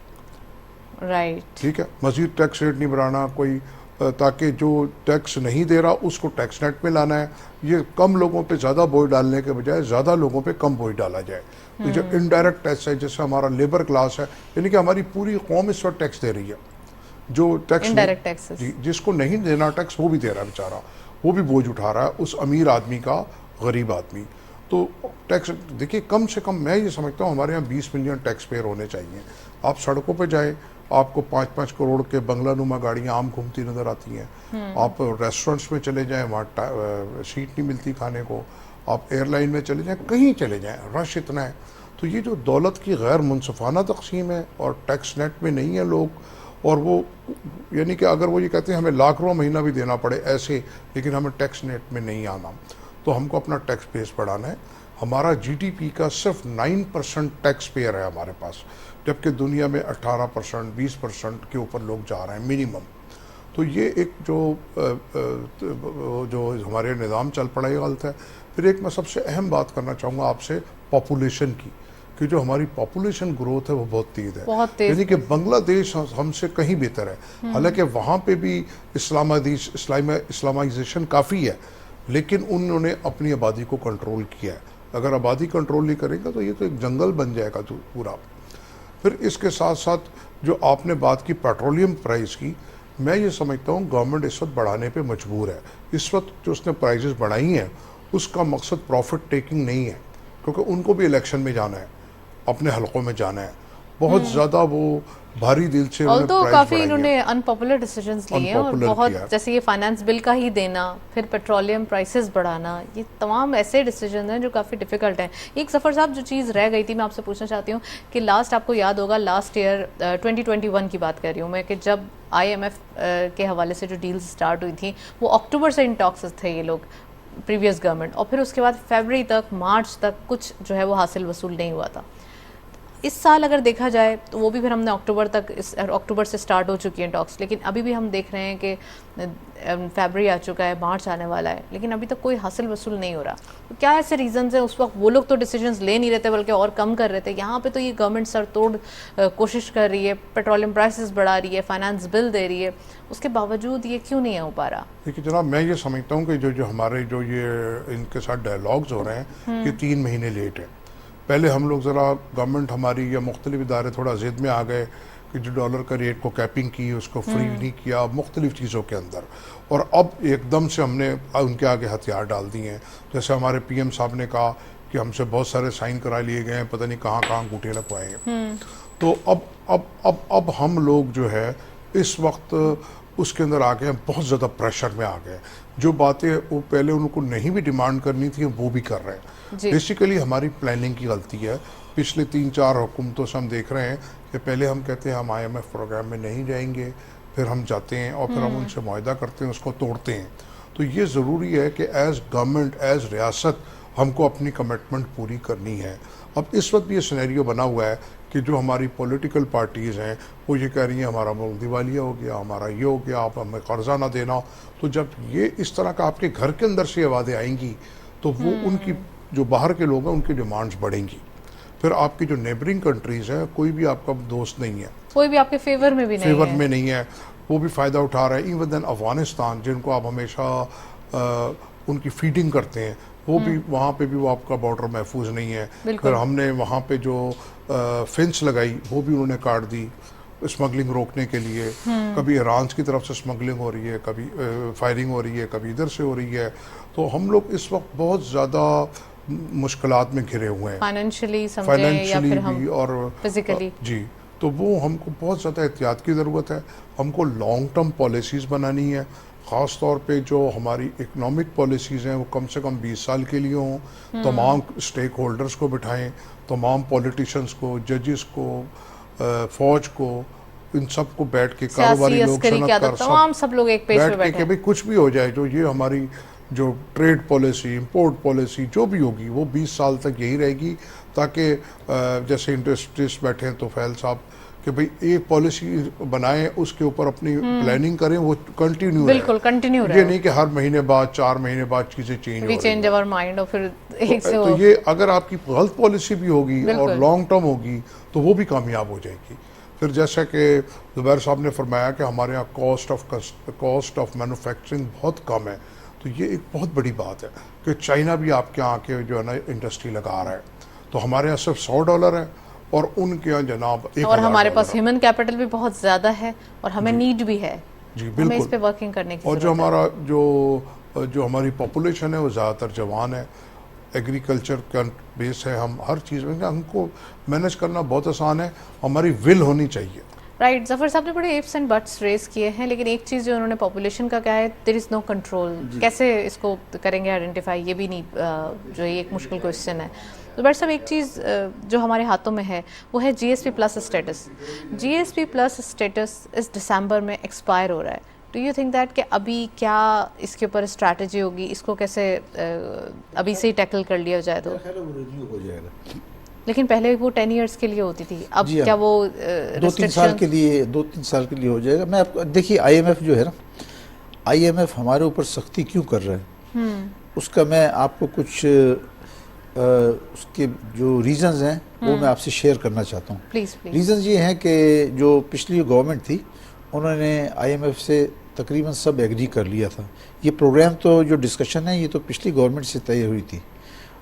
राइट, ठीक है, मजीद टैक्स रेट नहीं बढ़ाना कोई, ताकि जो टैक्स नहीं दे रहा उसको टैक्स नेट में लाना है। ये कम लोगों पे ज़्यादा बोझ डालने के बजाय ज़्यादा लोगों पे कम बोझ डाला जाए। तो जो इनडायरेक्ट टैक्स है, जैसे हमारा लेबर क्लास है, यानी कि हमारी पूरी कौम इस वक्त टैक्स दे रही है। जो टैक्स इनडायरेक्ट टैक्सेस, जिसको नहीं देना टैक्स वो भी दे रहा है बेचारा, वो भी बोझ उठा रहा है, उस अमीर आदमी का, गरीब आदमी। तो टैक्स देखिए, कम से कम मैं ये समझता हूँ हमारे यहाँ 20 मिलियन टैक्स पेयर होने चाहिए। आप सड़कों पे जाएं, आपको 5-5 करोड़ के बंगलानुमा गाड़ियाँ आम घूमती नज़र आती हैं। आप रेस्टोरेंट्स में चले जाएं, वहाँ सीट नहीं मिलती खाने को। आप एयरलाइन में चले जाएं, कहीं चले जाएं, रश इतना है। तो ये जो दौलत की गैर मुनसफाना तकसीम है और टैक्स नेट में नहीं है लोग, और वो यानी कि अगर वो ये कहते हैं हमें लाख रुपये महीना भी देना पड़े ऐसे, लेकिन हमें टैक्स नेट में नहीं आना, तो हमको अपना टैक्स बेस बढ़ाना है। हमारा जीडीपी का सिर्फ 9% टैक्स पेयर है हमारे पास, जबकि दुनिया में 18%, 20% के ऊपर लोग जा रहे हैं मिनिमम। तो ये एक जो हमारे निज़ाम चल पड़ा है गलत है। फिर एक मैं सबसे अहम बात करना चाहूँगा आपसे पॉपुलेशन की, कि जो हमारी पॉपुलेशन ग्रोथ है वो बहुत तेज है, बहुत तेज यानी कि बांग्लादेश हमसे कहीं बेहतर है। हालांकि वहाँ पे भी इस्लामाइजेशन काफ़ी है, लेकिन उन्होंने अपनी आबादी को कंट्रोल किया है। अगर आबादी कंट्रोल नहीं करेगा तो ये तो एक जंगल बन जाएगा जो पूरा। फिर इसके साथ साथ जो आपने बात की पेट्रोलियम प्राइस की, मैं ये समझता हूँ गवर्नमेंट इस वक्त बढ़ाने पे मजबूर है। इस वक्त जो उसने प्राइजेस बढ़ाई हैं उसका मकसद प्रॉफिट टेकिंग नहीं है, क्योंकि उनको भी इलेक्शन में जाना है, अपने हलकों में जाना है। बहुत ज़्यादा वो भारी दिल से तो काफी इन्होंने अनपॉपुलर डिसीजंस लिए हैं, और बहुत किया। जैसे ये फाइनेंस बिल का ही देना, फिर पेट्रोलियम प्राइसेस बढ़ाना, ये तमाम ऐसे डिसीजन हैं जो काफ़ी डिफिकल्ट हैं। एक सफ़र साहब, जो चीज़ रह गई थी मैं आपसे पूछना चाहती हूँ कि लास्ट, आपको याद होगा लास्ट ईयर 2021 की बात कर रही हूँ मैं, कि जब IMF के हवाले से जो डील्स स्टार्ट हुई थी वो अक्टूबर से इन टॉक्स थे ये लोग, प्रीवियस गवर्नमेंट, और फिर उसके बाद फरवरी तक, मार्च तक कुछ जो है वो हासिल वसूल नहीं हुआ था। इस साल अगर देखा जाए तो वो भी फिर हमने अक्टूबर से स्टार्ट हो चुकी हैं टॉक्स, लेकिन अभी भी हम देख रहे हैं कि फरवरी आ चुका है, मार्च आने वाला है, लेकिन अभी तक कोई हासिल वसूल नहीं हो रहा। तो क्या ऐसे रीजंस हैं? उस वक्त वो लोग तो डिसीजंस ले नहीं रहे थे, बल्कि और कम कर रहे थे। यहाँ पे तो ये गवर्नमेंट सर तोड़ कोशिश कर रही है, पेट्रोलियम प्राइसेस बढ़ा रही है, फाइनेंस बिल दे रही है, उसके बावजूद ये क्यों नहीं हो पा रहा? देखिए जनाब, मैं ये समझता हूँ कि जो हमारे जो ये इनके साथ डायलॉग्स हो रहे हैं ये 3 महीने लेट है। पहले हम लोग ज़रा गवर्नमेंट हमारी या मुख्तलिफ इदारे थोड़ा ज़िद में आ गए कि जो डॉलर का रेट को कैपिंग की, उसको फ्री नहीं किया मुख्तलिफ चीज़ों के अंदर, और अब एकदम से हमने उनके आगे हथियार डाल दिए हैं। जैसे हमारे PM साहब ने कहा कि हमसे बहुत सारे साइन करा लिए गए हैं, पता नहीं कहाँ कहाँ अंगूठे लगवाए हैं। तो अब हम लोग जो है इस वक्त उसके अंदर आ गए हैं, बहुत ज़्यादा प्रेशर में आ गए। जो बातें वो पहले उनको नहीं भी डिमांड करनी थी वो भी कर रहे हैं। बेसिकली हमारी प्लानिंग की गलती है। पिछले 3-4 हुकूमतों से हम देख रहे हैं कि पहले हम कहते हैं हम IMF प्रोग्राम में नहीं जाएंगे, फिर हम जाते हैं और फिर हम उनसे मुआहदा करते हैं, उसको तोड़ते हैं। तो ये ज़रूरी है कि एज़ गवर्नमेंट, एज़ रियासत हमको अपनी कमिटमेंट पूरी करनी है। अब इस वक्त भी ये सिनेरियो बना हुआ है कि जो हमारी पॉलिटिकल पार्टीज़ हैं वो ये कह रही हैं हमारा मुल्क दिवालिया हो गया, हमारा ये हो गया, आप हमें कर्जा ना देना। तो जब ये इस तरह का आपके घर के अंदर से आवाज़ें आएंगी तो वो उनकी जो बाहर के लोग हैं उनकी डिमांड्स बढ़ेंगी। फिर आपकी जो नेबरिंग कंट्रीज़ हैं, कोई भी आपका दोस्त नहीं है, कोई भी आपके फेवर में भी नहीं है, वो भी फ़ायदा उठा रहा है। इवन देन अफ़गानिस्तान, जिनको आप हमेशा उनकी फीडिंग करते हैं, वो भी वहाँ पे भी वो आपका बॉर्डर महफूज नहीं है। फिर हमने वहाँ पे जो फेंस लगाई वो भी उन्होंने काट दी स्मगलिंग रोकने के लिए। कभी ईरान की तरफ से स्मगलिंग हो रही है, कभी फायरिंग हो रही है, कभी इधर से हो रही है। तो हम लोग इस वक्त बहुत ज़्यादा मुश्किलात में घिरे हुए हैं, फाइनेंशियली भी और फिजिकली। जी, तो वो हमको बहुत ज़्यादा एहतियात की ज़रूरत है। हमको लॉन्ग टर्म पॉलिसीज़ बनानी है, ख़ास तौर पे जो हमारी इकनॉमिक पॉलिसीज़ हैं वो कम से कम 20 साल के लिए हों। तमाम स्टेक होल्डर्स को बिठाएं, तमाम पॉलिटिशियंस को, जजेस को, फ़ौज को, इन सब को बैठ के, कारोबारी लोग, सनअतकार, तमाम सब लोग एक पेज पे बैठे कि भाई कुछ भी हो जाए, जो ये हमारी जो ट्रेड पॉलिसी, इंपोर्ट पॉलिसी जो भी होगी वो 20 साल तक यही रहेगी, ताकि जैसे इंडस्ट्रिस्ट बैठे हैं तो फैल साहब कि भाई एक पॉलिसी बनाएं, उसके ऊपर अपनी प्लानिंग करें, वो कंटिन्यू रहे। बिल्कुल कंटिन्यू रहे। ये नहीं कि हर महीने बाद, 4 महीने बाद चीज़ें चेंज हो रही हैं। चेंज आवर माइंड और फिर एक से तो ये अगर आपकी गलत पॉलिसी भी होगी और लॉन्ग टर्म होगी तो वो भी कामयाब हो जाएगी। फिर जैसा कि ज़ुबैर साहब ने फरमाया कि हमारे यहाँ कॉस्ट ऑफ मैन्युफैक्चरिंग बहुत कम है, तो ये एक बहुत बड़ी बात है कि चाइना भी आपके यहाँ के जो है ना इंडस्ट्री लगा रहा है। तो हमारे यहाँ सिर्फ $100 है और उनके यहाँ जनाब $1000। और हमारे पास ह्यूमन कैपिटल भी बहुत ज़्यादा है और हमें नीड भी है। जी बिल्कुल, हमें इस पे वर्किंग करने की और जो हमारा जो हमारी पॉपुलेशन है वो ज़्यादातर जवान है, एग्रीकल्चर का बेस है। हम हर चीज़ में हमको मैनेज करना बहुत आसान है, हमारी विल होनी चाहिए। राइट, जफर साहब ने बड़े इफ्स एंड बट्स रेस किए हैं, लेकिन एक चीज़ जो उन्होंने पॉपुलेशन का कहा है, देयर इज़ नो कंट्रोल, कैसे इसको करेंगे आइडेंटिफाई, ये भी नहीं, जो ये एक मुश्किल क्वेश्चन है। तो बट साहब एक चीज़ जो हमारे हाथों में है वो है GSP+ स्टेटस। GSP+ स्टेटस इस दिसंबर में एक्सपायर हो रहा है। डू यू थिंक दैट कि अभी क्या इसके ऊपर स्ट्रैटेजी होगी, इसको कैसे अभी से ही टैकल कर लिया जाए? तो रिन्यू हो जाएगा, लेकिन पहले वो 10 इयर्स के लिए होती थी, अब जी हाँ। क्या वो 2-3 साल के लिए 2-3 साल के लिए हो जाएगा। मैं आपको देखिए, आईएमएफ जो है ना, आईएमएफ हमारे ऊपर सख्ती क्यों कर रहा है, उसका मैं आपको कुछ उसके जो रीजंस हैं वो मैं आपसे शेयर करना चाहता हूँ। Please please. रीजंस ये हैं कि जो पिछली गवर्नमेंट थी उन्होंने आईएमएफ से तकरीबन सब एग्री कर लिया था। ये प्रोग्राम तो जो डिस्कशन है ये तो पिछली गवर्नमेंट से तय हुई थी,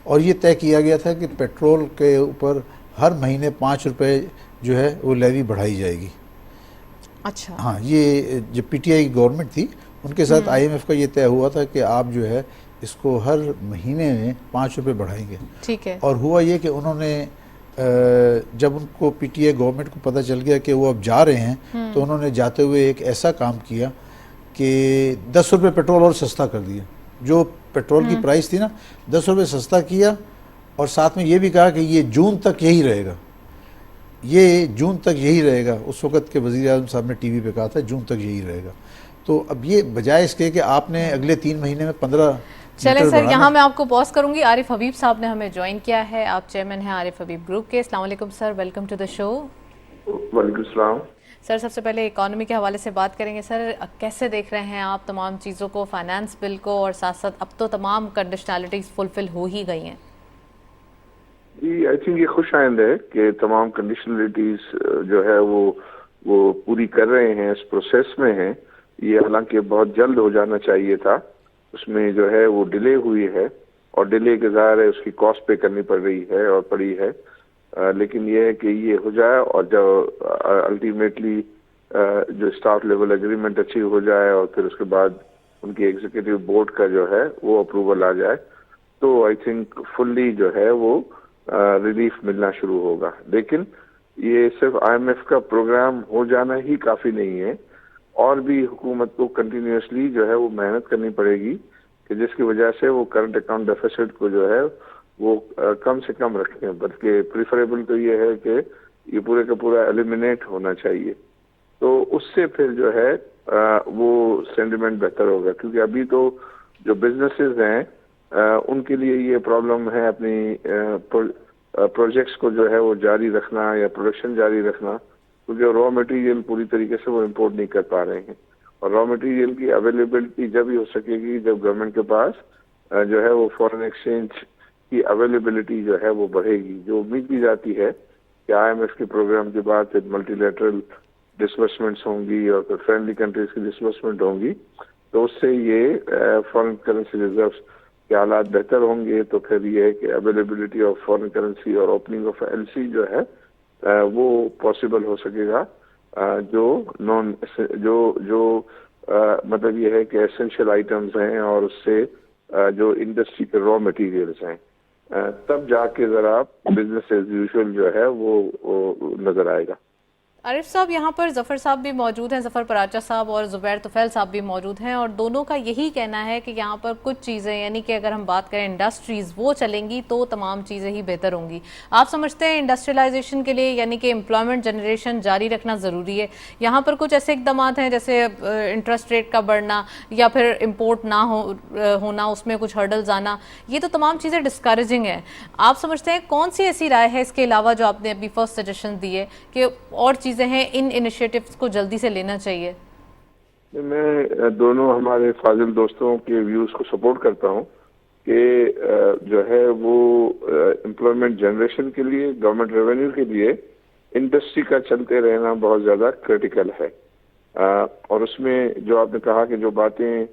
और ये तय किया गया था कि पेट्रोल के ऊपर हर महीने 5 रुपए जो है वो लेवी बढ़ाई जाएगी। अच्छा। हाँ, ये जो पीटीआई की गवर्नमेंट थी उनके साथ आईएमएफ का ये तय हुआ था कि आप जो है इसको हर महीने में 5 रुपए बढ़ाएंगे। ठीक है। और हुआ ये कि उन्होंने जब उनको पीटीआई गवर्नमेंट को पता चल गया कि वो अब जा रहे हैं, तो उन्होंने जाते हुए एक ऐसा काम किया कि 10 रुपये पेट्रोल और सस्ता कर दिया। जो पेट्रोल की प्राइस थी ना, 10 रुपये सस्ता किया, और साथ में ये भी कहा कि ये जून तक यही रहेगा, ये जून तक यही रहेगा। उस वक़्त के वज़ीर आज़म साहब ने टीवी पे कहा था जून तक यही रहेगा। तो अब ये बजाय इसके कि आपने अगले 3 महीने में 15 चले लीटर सर, बढ़ाना। यहाँ मैं आपको पॉज करूंगी। आरिफ हबीब साहब ने हमें ज्वाइन किया है, आप चेयरमैन हैं आरिफ हबीब ग्रुप के। अस्सलाम वालेकुम sir, welcome to the show. वालेकुम सलाम। सर, सबसे पहले इकोनॉमी के हवाले से बात करेंगे। सर, कैसे देख रहे हैं आप तमाम चीज़ों को, फाइनेंस बिल को, और साथ साथ अब तो तमाम कंडीशनैलिटीज फुलफिल हो ही गई हैं। जी, आई थिंक ये खुश आइंद है कि तमाम कंडीशनलिटीज जो है वो पूरी कर रहे हैं, इस प्रोसेस में हैं। ये हालांकि बहुत जल्द हो जाना चाहिए था, उसमें जो है वो डिले हुई है, और डिले के ज़ाहिर है उसकी कॉस्ट पे करनी पड़ रही है और पड़ी है। लेकिन ये है कि ये हो जाए, और जब अल्टीमेटली जो स्टाफ लेवल एग्रीमेंट अच्छी हो जाए और फिर उसके बाद उनकी एग्जीक्यूटिव बोर्ड का जो है वो अप्रूवल आ जाए, तो आई थिंक फुल्ली जो है वो रिलीफ मिलना शुरू होगा। लेकिन ये सिर्फ आईएमएफ का प्रोग्राम हो जाना ही काफ़ी नहीं है, और भी हुकूमत को कंटिन्यूसली जो है वो मेहनत करनी पड़ेगी कि जिसकी वजह से वो करंट अकाउंट डेफिसिट को जो है वो कम से कम रखें। बल्कि प्रिफरेबल तो ये है कि ये पूरे का पूरा एलिमिनेट होना चाहिए, तो उससे फिर जो है वो सेंटिमेंट बेहतर होगा। क्योंकि अभी तो जो बिजनेसेस हैं उनके लिए ये प्रॉब्लम है अपनी प्रोजेक्ट्स को जो है वो जारी रखना या प्रोडक्शन जारी रखना, क्योंकि रॉ मटेरियल पूरी तरीके से वो इम्पोर्ट नहीं कर पा रहे हैं। और रॉ मटेरियल की अवेलेबिलिटी जब ही हो सकेगी जब गवर्नमेंट के पास जो है वो फॉरेन एक्सचेंज की अवेलेबिलिटी जो है वो बढ़ेगी। जो उम्मीद की जाती है कि आईएमएफ के प्रोग्राम के बाद फिर मल्टीलेटरल डिसबर्समेंट्स होंगी और फिर फ्रेंडली कंट्रीज की डिसबर्समेंट होंगी, तो उससे ये फॉरेन करेंसी रिजर्व्स के हालात बेहतर होंगे। तो फिर ये है कि अवेलेबिलिटी ऑफ फॉरेन करेंसी और ओपनिंग ऑफ एलसी जो है वो पॉसिबल हो सकेगा। जो नॉन जो मतलब ये है कि एसेंशियल आइटम्स हैं और उससे जो इंडस्ट्री के रॉ मटेरियल्स हैं, तब जाके जरा बिजनेस एज यूजुअल जो है वो नजर आएगा। आरिफ साहब, यहाँ पर जफ़र साहब भी मौजूद हैं, जफ़र पराचा साहब, और ज़ुबैर तुफ़ैल साहब भी मौजूद हैं, और दोनों का यही कहना है कि यहाँ पर कुछ चीज़ें, यानी कि अगर हम बात करें इंडस्ट्रीज़, वो चलेंगी तो तमाम चीज़ें ही बेहतर होंगी। आप समझते हैं इंडस्ट्रियलाइजेशन के लिए, यानी कि एम्प्लॉयमेंट जनरेशन जारी रखना ज़रूरी है? यहाँ पर कुछ ऐसे इकदाम हैं जैसे इंटरेस्ट रेट का बढ़ना या फिर इम्पोर्ट ना होना, उसमें कुछ हर्डल्स आना, ये तो तमाम चीज़ें डिस्करेजिंग है। आप समझते हैं कौन सी ऐसी राय है इसके अलावा जो आपने अभी फर्स्ट सजेशन दी है कि और चीज़ें हैं, इन इनिशिएटिव्स को जल्दी से लेना चाहिए? मैं दोनों हमारे फाजिल दोस्तों के व्यूज को सपोर्ट करता हूं कि जो है वो एम्प्लॉयमेंट जनरेशन के लिए, गवर्नमेंट रेवेन्यू के लिए इंडस्ट्री का चलते रहना बहुत ज़्यादा क्रिटिकल है। और उसमें जो आपने कहा कि जो बातें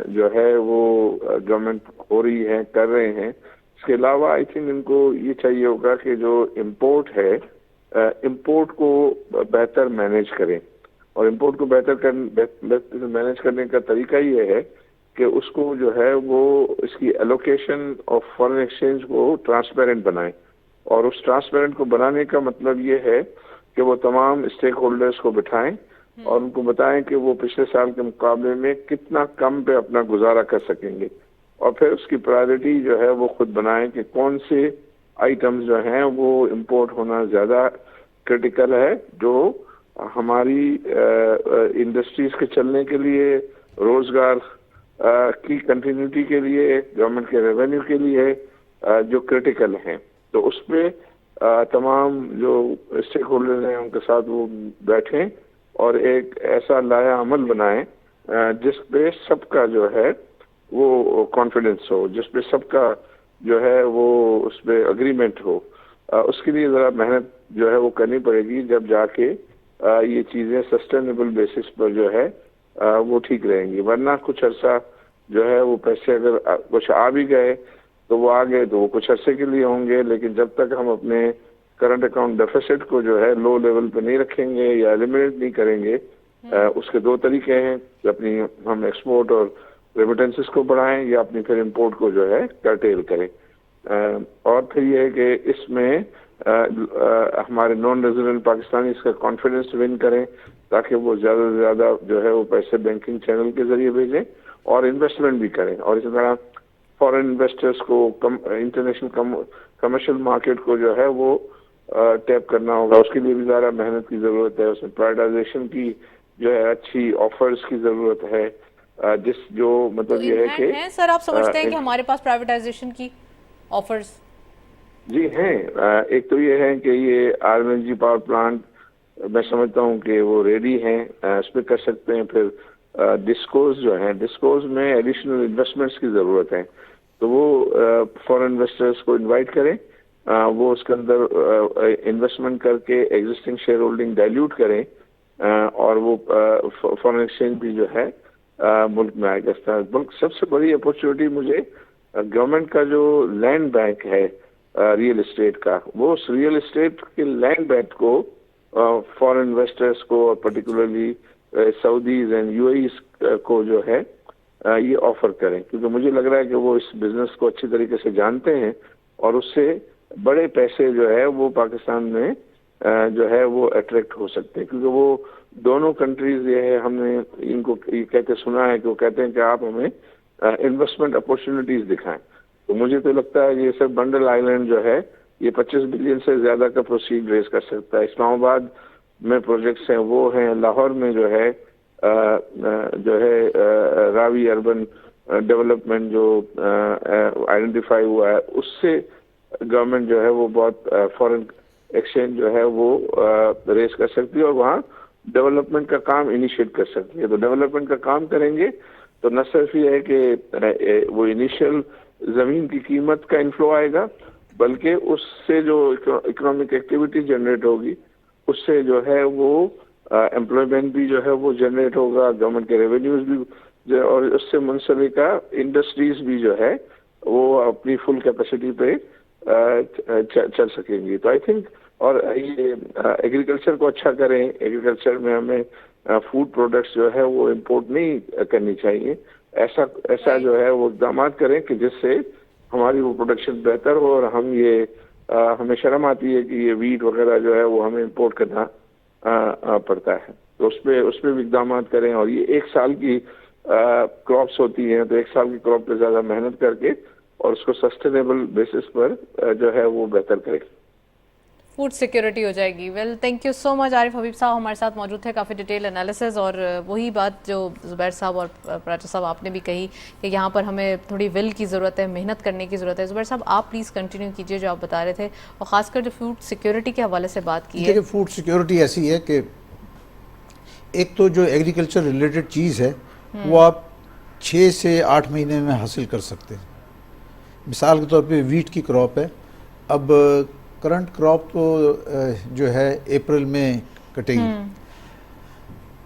जो है वो गवर्नमेंट हो रही है, कर रहे हैं, इसके अलावा आई थिंक इनको ये चाहिए होगा कि जो इम्पोर्ट है, इम्पोर्ट को बेहतर मैनेज करें। और इम्पोर्ट को बेहतर मैनेज करने का तरीका ये है कि उसको जो है वो इसकी एलोकेशन ऑफ फॉरेन एक्सचेंज को ट्रांसपेरेंट बनाएं। और उस ट्रांसपेरेंट को बनाने का मतलब ये है कि वो तमाम स्टेक होल्डर्स को बिठाएं और उनको बताएं कि वो पिछले साल के मुकाबले में कितना कम पे अपना गुजारा कर सकेंगे, और फिर उसकी प्रायोरिटी जो है वो खुद बनाएं कि कौन से आइटम्स जो हैं वो इम्पोर्ट होना ज़्यादा क्रिटिकल है, जो हमारी इंडस्ट्रीज के चलने के लिए, रोजगार की कंटिन्यूटी के लिए, गवर्नमेंट के रेवेन्यू के लिए जो क्रिटिकल हैं। तो उसमें तमाम जो स्टेक होल्डर्स हैं उनके साथ वो बैठें और एक ऐसा लाया अमल बनाएं जिस पे सबका जो है वो कॉन्फिडेंस हो, जिस पे सबका जो है वो उस पे अग्रीमेंट हो। उसके लिए ज़रा मेहनत जो है वो करनी पड़ेगी, जब जाके ये चीज़ें सस्टेनेबल बेसिस पर जो है वो ठीक रहेंगी। वरना कुछ अरसा जो है वो पैसे अगर कुछ आ भी गए तो वो आ गए तो वो कुछ अरसे के लिए होंगे, लेकिन जब तक हम अपने करंट अकाउंट डेफिसिट को जो है लो लेवल पे नहीं रखेंगे या एलिमिनेट नहीं करेंगे, उसके दो तरीके हैं कि अपनी हम एक्सपोर्ट और रेमिटेंसेस को बढ़ाएं या अपनी फिर इंपोर्ट को जो है कर्टेल करें। और फिर ये है कि इसमें हमारे नॉन रेजिडेंट पाकिस्तानी इसका कॉन्फिडेंस विन करें ताकि वो ज़्यादा से ज़्यादा जो है वो पैसे बैंकिंग चैनल के जरिए भेजें और इन्वेस्टमेंट भी करें। और इसी तरह फॉरेन इन्वेस्टर्स को इंटरनेशनल कमर्शियल मार्केट को जो है वो टैप करना होगा। उसके लिए भी ज़्यादा मेहनत की ज़रूरत है। उसमें प्राइवेटाइजेशन की जो है अच्छी ऑफर्स की ज़रूरत है, जिस जो मतलब तो ये है कि है सर, आप समझते हैं कि हमारे पास प्राइवेटाइजेशन की ऑफर्स? जी हैं। एक तो ये है कि ये आरएनजी पावर प्लांट मैं समझता हूँ कि वो रेडी हैं, इस पर कर सकते हैं। फिर डिस्कोज जो हैं, डिस्कोज में एडिशनल इन्वेस्टमेंट्स की ज़रूरत है, तो वो फॉरेन इन्वेस्टर्स को इनवाइट करें, वो उसके अंदर इन्वेस्टमेंट करके एग्जिस्टिंग शेयर होल्डिंग डाइल्यूट करें और वो फॉरेन एक्सचेंज भी जो है मुल्क में आएगा। मुल्क सबसे बड़ी अपॉर्चुनिटी मुझे गवर्नमेंट का जो लैंड बैंक है रियल एस्टेट का, वो उस रियल एस्टेट के लैंड बैंक को फॉरेन इन्वेस्टर्स को और पर्टिकुलरली सऊदीज एंड यूएई को जो है ये ऑफर करें, क्योंकि मुझे लग रहा है कि वो इस बिजनेस को अच्छी तरीके से जानते हैं और उससे बड़े पैसे जो है वो पाकिस्तान में जो है वो अट्रैक्ट हो सकते हैं। क्योंकि वो दोनों कंट्रीज ये है, हमने इनको ये कहते सुना है कि वो कहते हैं कि आप हमें इन्वेस्टमेंट अपॉर्चुनिटीज दिखाएं। तो मुझे तो लगता है ये सब बंडल आइलैंड जो है ये 25 बिलियन से ज्यादा का प्रोसीड रेज कर सकता है। इस्लामाबाद में प्रोजेक्ट्स हैं वो हैं, लाहौर में जो है रावी अर्बन डेवलपमेंट जो आइडेंटिफाई हुआ है, उससे गवर्नमेंट जो है वो बहुत फॉरेन एक्सचेंज जो है वो रेस कर सकती है और वहाँ डेवलपमेंट का काम इनिशिएट कर सकती है। तो डेवलपमेंट का काम करेंगे तो न सिर्फ ये है कि वो इनिशियल जमीन की कीमत का इन्फ्लो आएगा, बल्कि उससे जो इकोनॉमिक एक्टिविटी जनरेट होगी उससे जो है वो एम्प्लॉयमेंट भी जो है वो जनरेट होगा, गवर्नमेंट के रेवेन्यूज भी, और उससे मुंसलिका इंडस्ट्रीज भी जो है वो अपनी फुल कैपेसिटी पे चल सकेंगी। तो आई थिंक, और ये एग्रीकल्चर को अच्छा करें, एग्रीकल्चर में हमें फूड प्रोडक्ट्स जो है वो इंपोर्ट नहीं करनी चाहिए। ऐसा जो है वो इक़दाम करें कि जिससे हमारी वो प्रोडक्शन बेहतर हो और हम ये हमें शर्म आती है कि ये वीट वगैरह जो है वो हमें इंपोर्ट करना पड़ता है। तो उसपे भी इक़दाम करें। और ये एक साल की क्रॉप्स होती हैं, तो एक साल की क्रॉप पे ज़्यादा मेहनत करके और उसको सस्टेनेबल बेसिस पर जो है वो बेहतर करें। फूड सिक्योरिटी हो जाएगी। Well, thank you so much. Arif Habib साहब हमारे साथ मौजूद थे, काफ़ी डिटेल एनालिसिस, और वही बात जो ज़ुबैर साहब और पराचा साहब आपने भी कही कि यहाँ पर हमें थोड़ी विल की ज़रूरत है, मेहनत करने की ज़रूरत है। ज़ुबैर साहब, आप प्लीज़ कंटिन्यू कीजिए जो आप बता रहे थे, और ख़ासकर जो फूड सिक्योरिटी के हवाले से बात की है। देखिए, फूड सिक्योरिटी ऐसी है कि एक तो जो एग्रीकल्चर रिलेटेड चीज़ है वो आप 6 से 8 महीने में हासिल कर सकते हैं। मिसाल के तौर पे वीट की क्रॉप है, अब करंट क्रॉप तो जो है अप्रैल में कटेगी,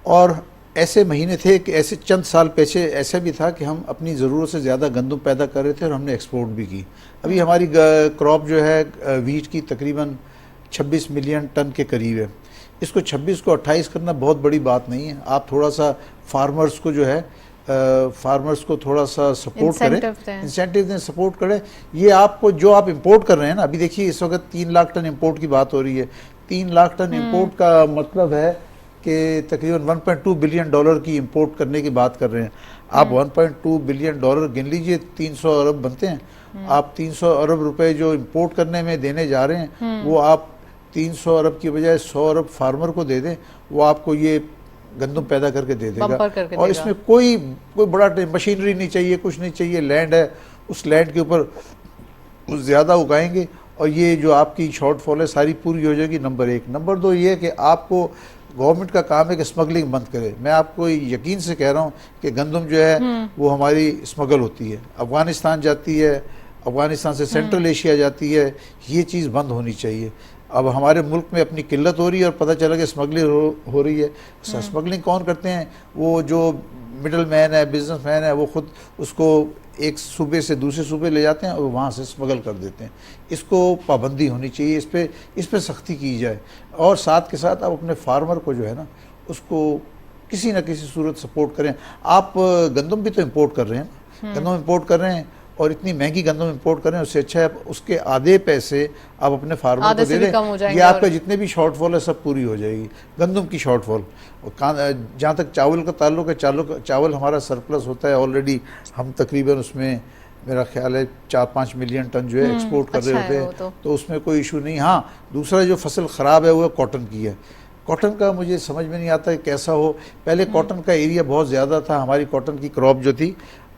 और ऐसे महीने थे कि ऐसे चंद साल पीछे ऐसा भी था कि हम अपनी ज़रूरत से ज़्यादा गंदम पैदा कर रहे थे और हमने एक्सपोर्ट भी की। अभी हमारी क्रॉप जो है वीट की तकरीबन 26 मिलियन टन के करीब है। इसको 26 को 28 करना बहुत बड़ी बात नहीं है। आप थोड़ा सा फार्मर्स को जो है फार्मर्स को थोड़ा सा सपोर्ट करें, इंसेंटिव दें, सपोर्ट करें। ये आपको जो आप इंपोर्ट कर रहे हैं ना, अभी देखिए इस वक्त 3 लाख टन इंपोर्ट की बात हो रही है। 3 लाख टन इंपोर्ट का मतलब है कि तकरीबन $1.2 बिलियन की इंपोर्ट करने की बात कर रहे हैं आप। $1.2 बिलियन गिन लीजिए, 300 अरब बनते हैं। आप 300 अरब रुपए जो इंपोर्ट करने में देने जा रहे हैं, वो आप 300 अरब की बजाय 100 अरब फार्मर को दे दें, वो आपको ये गंदम पैदा करके दे देगा। और इसमें कोई बड़ा मशीनरी नहीं चाहिए, कुछ नहीं चाहिए। लैंड है, उस लैंड के ऊपर ज़्यादा उगाएंगे और ये जो आपकी शॉर्टफॉल है सारी पूरी हो जाएगी, नंबर 1। नंबर 2 ये है कि आपको गवर्नमेंट का काम है कि स्मगलिंग बंद करे। मैं आपको यकीन से कह रहा हूँ कि गंदम जो है वो हमारी स्मगल होती है, अफ़गानिस्तान जाती है, अफ़गानिस्तान से सेंट्रल एशिया जाती है, ये चीज़ बंद होनी चाहिए। अब हमारे मुल्क में अपनी किल्लत हो रही है और पता चला कि स्मगलिंग हो रही है। स्मगलिंग कौन करते हैं? वो जो मिडल मैन है, बिजनेस मैन है, वो खुद उसको एक सूबे से दूसरे सूबे ले जाते हैं और वहाँ से स्मगल कर देते हैं। इसको पाबंदी होनी चाहिए, इस पे सख्ती की जाए। और साथ के साथ आप अपने फार्मर को जो है ना, उसको किसी न किसी सूरत सपोर्ट करें। आप गंदम भी तो इम्पोर्ट कर रहे हैं ना, गंदम इम्पोर्ट कर रहे हैं और इतनी महंगी गंदम इम्पोर्ट कर रहे हैं, उससे अच्छा है उसके आधे पैसे आप अपने फार्मर को दे दें। ये आपका जितने भी शॉर्टफॉल है सब पूरी हो जाएगी, गंदम की शॉर्टफॉल। जहाँ तक चावल का ताल्लुक है, चावल हमारा सरप्लस होता है ऑलरेडी। हम तकरीबन उसमें मेरा ख्याल है 4-5 मिलियन टन जो है एक्सपोर्ट कर रहे होते हैं, तो उसमें कोई इशू नहीं। हाँ, दूसरा जो फसल ख़राब है वो कॉटन की है। कॉटन का मुझे समझ में नहीं आता है कैसा हो। पहले कॉटन का एरिया बहुत ज़्यादा था, हमारी कॉटन की क्रॉप जो थी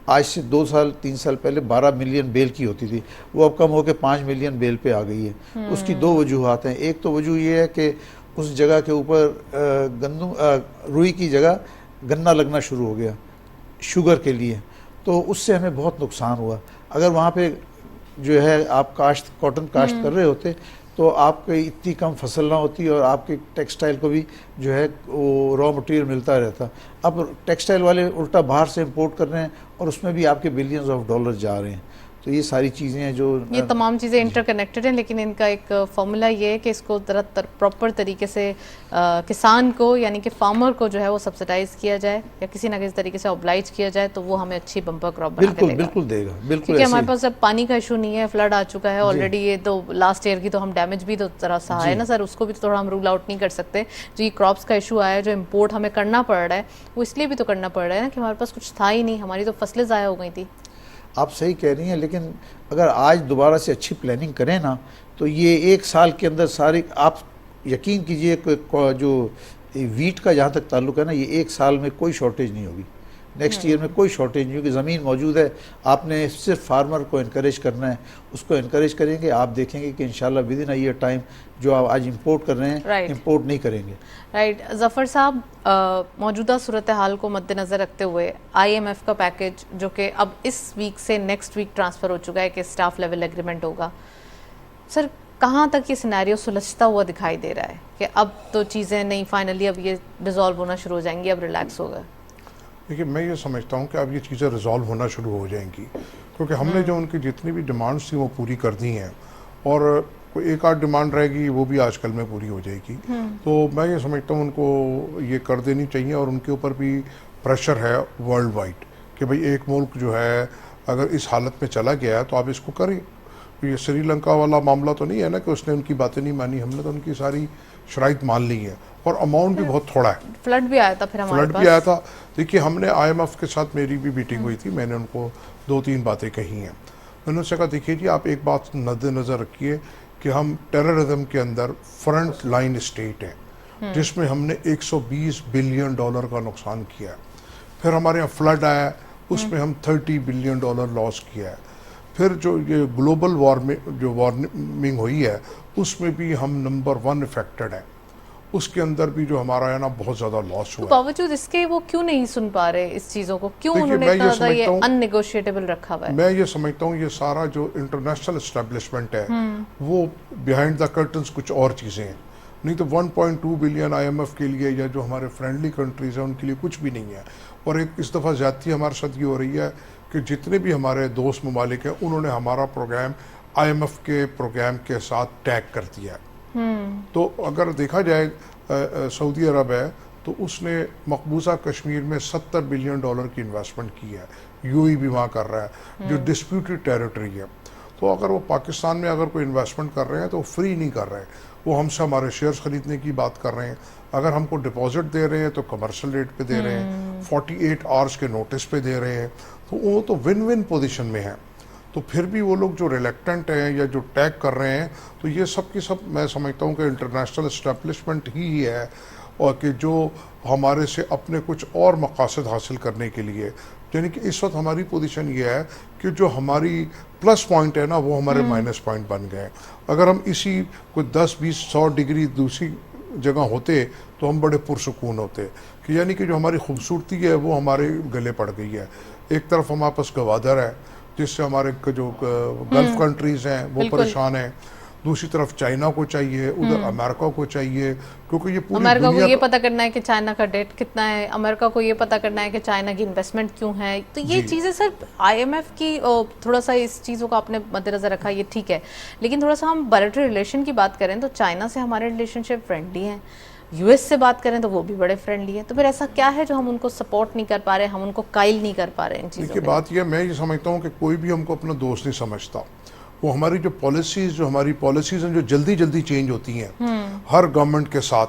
आज से 2-3 साल पहले 12 मिलियन बेल की होती थी, वो अब कम होकर 5 मिलियन बेल पे आ गई है। उसकी 2 वजूहात हैं। एक तो वजह ये है कि उस जगह के ऊपर रुई की जगह गन्ना लगना शुरू हो गया शुगर के लिए, तो उससे हमें बहुत नुकसान हुआ। अगर वहाँ पे जो है आप कॉटन काश्त कर रहे होते तो आपको इतनी कम फसल ना होती और आपके टेक्सटाइल को भी जो है वो रॉ मटेरियल मिलता रहता। अब टेक्सटाइल वाले उल्टा बाहर से इंपोर्ट कर रहे हैं और उसमें भी आपके बिलियंस ऑफ डॉलर जा रहे हैं। तो ये सारी चीज़ें हैं जो ये तमाम चीज़ें इंटरकनेक्टेड हैं, लेकिन इनका एक फॉर्मूला ये है कि इसको प्रॉपर तरीके से किसान को यानी कि फार्मर को जो है वो सब्सिडाइज किया जाए या किसी ना किसी तरीके से ऑब्लाइज किया जाए, तो वो हमें अच्छी बम्पर क्रॉप बना के देगा। बिल्कुल देगा, बिल्कुल। क्योंकि हमारे पास अब पानी का इशू नहीं है, फ्लड आ चुका है ऑलरेडी। ये तो लास्ट ईयर की तो हम डैमेज भी तो तरह सहा है ना सर, उसको भी तो थोड़ा हम रूल आउट नहीं कर सकते। जो ये क्रॉप्स का इशू आया है, जो इम्पोर्ट हमें करना पड़ रहा है, वो इसलिए भी तो करना पड़ रहा है ना कि हमारे पास कुछ था ही नहीं, हमारी तो फसलें ज़ाया हो गई थी। आप सही कह रही हैं, लेकिन अगर आज दोबारा से अच्छी प्लानिंग करें ना, तो ये 1 साल के अंदर सारी, आप यकीन कीजिए जो वीट का जहाँ तक ताल्लुक है ना, ये 1 साल में कोई शॉर्टेज नहीं होगी। नेक्स्ट ईयर में कोई शॉर्टेज नहीं होगी, ज़मीन मौजूद है। आपने सिर्फ फार्मर को इनकरेज करना है, उसको इनकरेज करेंगे, आप देखेंगे कि इंशाल्लाह with in a year time जो आप आज इंपोर्ट कर रहे हैं इंपोर्ट नहीं करेंगे। राइट ज़फ़र साहब, मौजूदा सूरत हाल को मद्देनज़र रखते हुए IMF का पैकेज जो कि अब इस वीक से नेक्स्ट वीक ट्रांसफ़र हो चुका है कि स्टाफ लेवल एग्रीमेंट होगा, सर कहाँ तक ये सिनेरियो सुलझता हुआ दिखाई दे रहा है कि अब तो चीज़ें नहीं, फाइनली अब ये डिज़ोल्व होना शुरू हो जाएंगी, अब रिलैक्स होगा? देखिए, मैं ये समझता हूँ कि अब ये चीज़ें रिजॉल्व होना शुरू हो जाएंगी, क्योंकि हमने जो उनकी जितनी भी डिमांड्स थी वो पूरी कर दी हैं, और कोई एक आध डिमांड रहेगी वो भी आजकल में पूरी हो जाएगी। तो मैं ये समझता हूँ उनको ये कर देनी चाहिए, और उनके ऊपर भी प्रेशर है वर्ल्ड वाइड कि भाई एक मुल्क जो है अगर इस हालत में चला गया है तो आप इसको करें। ये श्रीलंका वाला मामला तो नहीं है ना कि उसने उनकी बातें नहीं मानी, हमने तो उनकी सारी शराइत मान ली है, और अमाउंट भी बहुत थोड़ा है। फ्लड भी आया था, फिर हमारे फ्लड भी आया था। देखिए, हमने IMF के साथ मेरी भी मीटिंग हुई थी, मैंने उनको 2-3 बातें कही हैं। मैंने उनसे कहा, देखिए जी, आप एक बात मद्देनज़र रखिए कि हम टेररिज्म के अंदर फ्रंट लाइन स्टेट है, जिसमें हमने $120 बिलियन का नुकसान किया है। फिर हमारे यहाँ फ्लड आया, उसमें हम $30 बिलियन लॉस किया है। फिर जो ये ग्लोबल वार्मिंग हुई है, उसमें भी हम नंबर 1 इफेक्टेड है, उसके अंदर भी जो हमारा है ना बहुत ज़्यादा लॉस हुआ। बावजूद इसके वो क्यों नहीं सुन पा रहे इस चीज़ों को, क्यों उन्होंने इतना ज़्यादा ये अननेगोशिएटेबल रखा हुआ है? मैं ये समझता हूँ ये सारा जो इंटरनेशनल एस्टेब्लिशमेंट है वो बिहाइंड द कर्टन्स कुछ और चीज़ें हैं। नहीं तो 1.2 बिलियन IMF के लिए या जो हमारे फ्रेंडली कंट्रीज हैं उनके लिए कुछ भी नहीं है। और एक इस दफ़ा ज़्यादती हमारे साथ ये हो रही है कि जितने भी हमारे दोस्त ममालिक हैं उन्होंने हमारा प्रोग्राम IMF के प्रोग्राम के साथ टैग कर दिया है। तो अगर देखा जाए सऊदी अरब है तो उसने मकबूजा कश्मीर में $70 बिलियन की इन्वेस्टमेंट की है, UAE भी वहाँ कर रहा है, जो डिस्प्यूटेड टेरिटरी है। तो अगर वो पाकिस्तान में अगर कोई इन्वेस्टमेंट कर रहे हैं तो फ्री नहीं कर रहे हैं, वो हमसे हमारे शेयर्स खरीदने की बात कर रहे हैं। अगर हमको डिपॉजिट दे रहे हैं तो कमर्शियल रेट पे दे रहे हैं, 48 आवर्स के नोटिस पे दे रहे हैं, तो वो तो विन विन पोजीशन में है। तो फिर भी वो लोग जो रिलेक्टेंट हैं या जो टैग कर रहे हैं, तो ये सब की सब मैं समझता हूँ कि इंटरनेशनल एस्टेब्लिशमेंट ही है, और कि जो हमारे से अपने कुछ और मकासद हासिल करने के लिए यानी कि इस वक्त हमारी पोजीशन ये है कि जो हमारी प्लस पॉइंट है ना वो हमारे माइनस पॉइंट बन गए हैं। अगर हम इसी कोई 10-20-100 डिग्री दूसरी जगह होते तो हम बड़े पुरसकून होते कि यानी कि जो हमारी खूबसूरती है वो हमारे गले पड़ गई है। एक तरफ हमारे पास गवादर है जिससे हमारे जो गल्फ कंट्रीज हैं वो परेशान हैं, दूसरी तरफ चाइना को चाहिए, उधर अमेरिका को चाहिए, क्योंकि ये पूरी अमेरिका को दुनिया ये पता करना है कि चाइना का डेट कितना है, अमेरिका को ये पता करना है कि चाइना की इन्वेस्टमेंट क्यों है। तो ये चीज़ें सर आईएमएफ की थोड़ा सा इस चीज़ों को आपने मद्देनजर रखा, ये ठीक है, लेकिन थोड़ा सा हम बायलैटरल रिलेशन की बात करें तो चाइना से हमारे रिलेशनशिप फ्रेंडली हैं, यूएस से बात करें तो वो भी बड़े फ्रेंडली है। तो फिर ऐसा क्या है जो हम उनको सपोर्ट नहीं कर पा रहे, हम उनको कायल नहीं कर पा रहे इन चीज़ों देखिए के बात यह, मैं ये समझता हूँ कि कोई भी हमको अपना दोस्त नहीं समझता। वो हमारी जो हमारी पॉलिसीज हैं जो जल्दी जल्दी चेंज होती हैं हर गवर्नमेंट के साथ,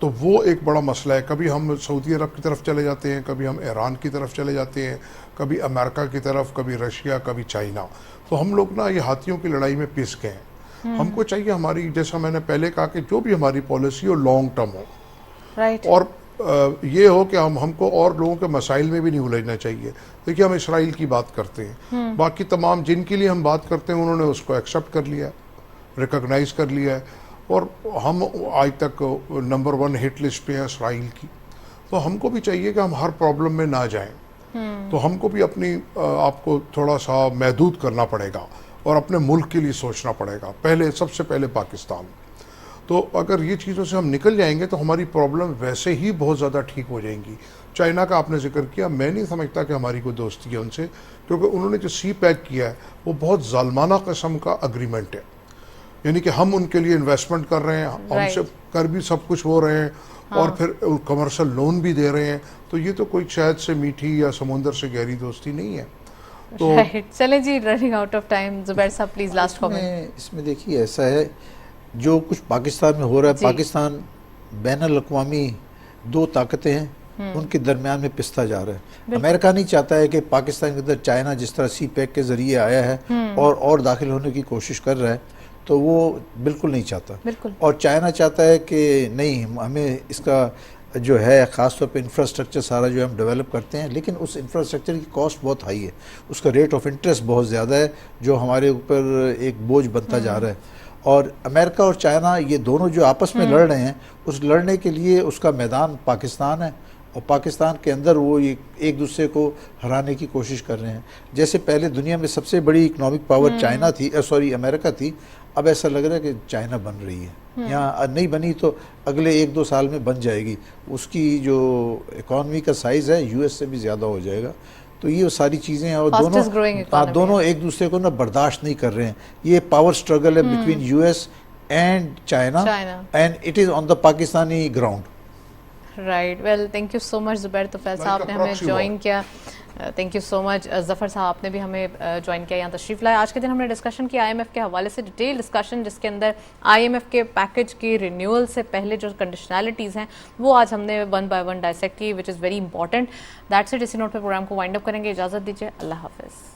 तो वो एक बड़ा मसला है। कभी हम सऊदी अरब की तरफ चले जाते हैं, कभी हम ईरान की तरफ चले जाते हैं, कभी अमेरिका की तरफ, कभी रशिया, कभी चाइना। तो हम लोग ना ये हाथियों की लड़ाई में पिस गए हैं। हमको चाहिए हमारी, जैसा मैंने पहले कहा कि जो भी हमारी पॉलिसी हो लॉन्ग टर्म हो, राइट। और ये हो कि हमको और लोगों के मसाइल में भी नहीं उलझना चाहिए। देखिए हम इसराइल की बात करते हैं, बाकी तमाम जिनके लिए हम बात करते हैं उन्होंने उसको एक्सेप्ट कर लिया, रिकॉग्नाइज कर लिया है, और हम आज तक नंबर 1 हिट लिस्ट पे है इसराइल की। तो हमको भी चाहिए कि हम हर प्रॉब्लम में ना जाएं। तो हमको भी अपनी आपको थोड़ा सा महदूद करना पड़ेगा और अपने मुल्क के लिए सोचना पड़ेगा, पहले सबसे पहले पाकिस्तान। तो अगर ये चीज़ों से हम निकल जाएंगे तो हमारी प्रॉब्लम वैसे ही बहुत ज़्यादा ठीक हो जाएंगी। चाइना का आपने जिक्र किया, मैं नहीं समझता कि हमारी कोई दोस्ती है उनसे, क्योंकि उन्होंने जो सी पैक किया है वो बहुत जालमाना किस्म का अग्रीमेंट है। यानी कि हम उनके लिए इन्वेस्टमेंट कर रहे हैं, हमसे कर भी सब कुछ हो रहे हैं, और फिर कमर्शियल लोन भी दे रहे हैं। तो ये तो कोई शहद से मीठी या समुंदर से गहरी दोस्ती नहीं है। तो चले जी, running out of time, Zubair साहब प्लीज लास्ट कमेंट। इसमें देखिए ऐसा है, जो कुछ पाकिस्तान में हो रहा है, पाकिस्तान बैनुल-अक़वामी 2 ताकतें हैं, उनके दरमियान में पिसता जा रहा है। अमेरिका नहीं चाहता है कि पाकिस्तान के अंदर चाइना जिस तरह सी पैक के जरिए आया है और दाखिल होने की कोशिश कर रहा है, तो वो बिल्कुल नहीं चाहता। बिल्कुल। और चाइना चाहता है कि नहीं, हमें इसका जो है ख़ास तौर पे इंफ्रास्ट्रक्चर सारा जो हम डेवलप करते हैं, लेकिन उस इंफ्रास्ट्रक्चर की कॉस्ट बहुत हाई है, उसका रेट ऑफ इंटरेस्ट बहुत ज़्यादा है, जो हमारे ऊपर एक बोझ बनता जा रहा है। और अमेरिका और चाइना ये दोनों जो आपस में लड़ रहे हैं, उस लड़ने के लिए उसका मैदान पाकिस्तान है, और पाकिस्तान के अंदर वो एक दूसरे को हराने की कोशिश कर रहे हैं। जैसे पहले दुनिया में सबसे बड़ी इकोनॉमिक पावर चाइना थी, अमेरिका थी, अब ऐसा लग रहा है कि चाइना बन रही है। यहाँ नहीं बनी तो अगले 1-2 साल में बन जाएगी। उसकी जो इकॉनमी का साइज़ है यूएस से भी ज़्यादा हो जाएगा। तो ये सारी चीज़ें हैं, और दोनों एक दूसरे को ना बर्दाश्त नहीं कर रहे हैं। ये पावर स्ट्रगल है between US and China, and it is on the Pakistani ground. Right, well thank you so much Zubair Tufail साहब ने हमें ज्वाइन किया। Thank you so much Zafar साहब, आपने भी हमें ज्वाइन किया, यहाँ तशरीफ़ लाया। आज के दिन हमने डिस्कशन किया आईएमएफ के हवाले से, डिटेल डिस्कशन, जिसके अंदर आईएमएफ के पैकेज की रिन्यूअल से पहले जो कंडीशनैलिटीज़ हैं वो आज हमने 1 बाय 1 डायसेक्ट की, which is very important. That's it. इसी नोट पर प्रोग्राम को वाइंड अप करेंगे। इजाज़त दीजिए, अल्लाह हाफ़िज़।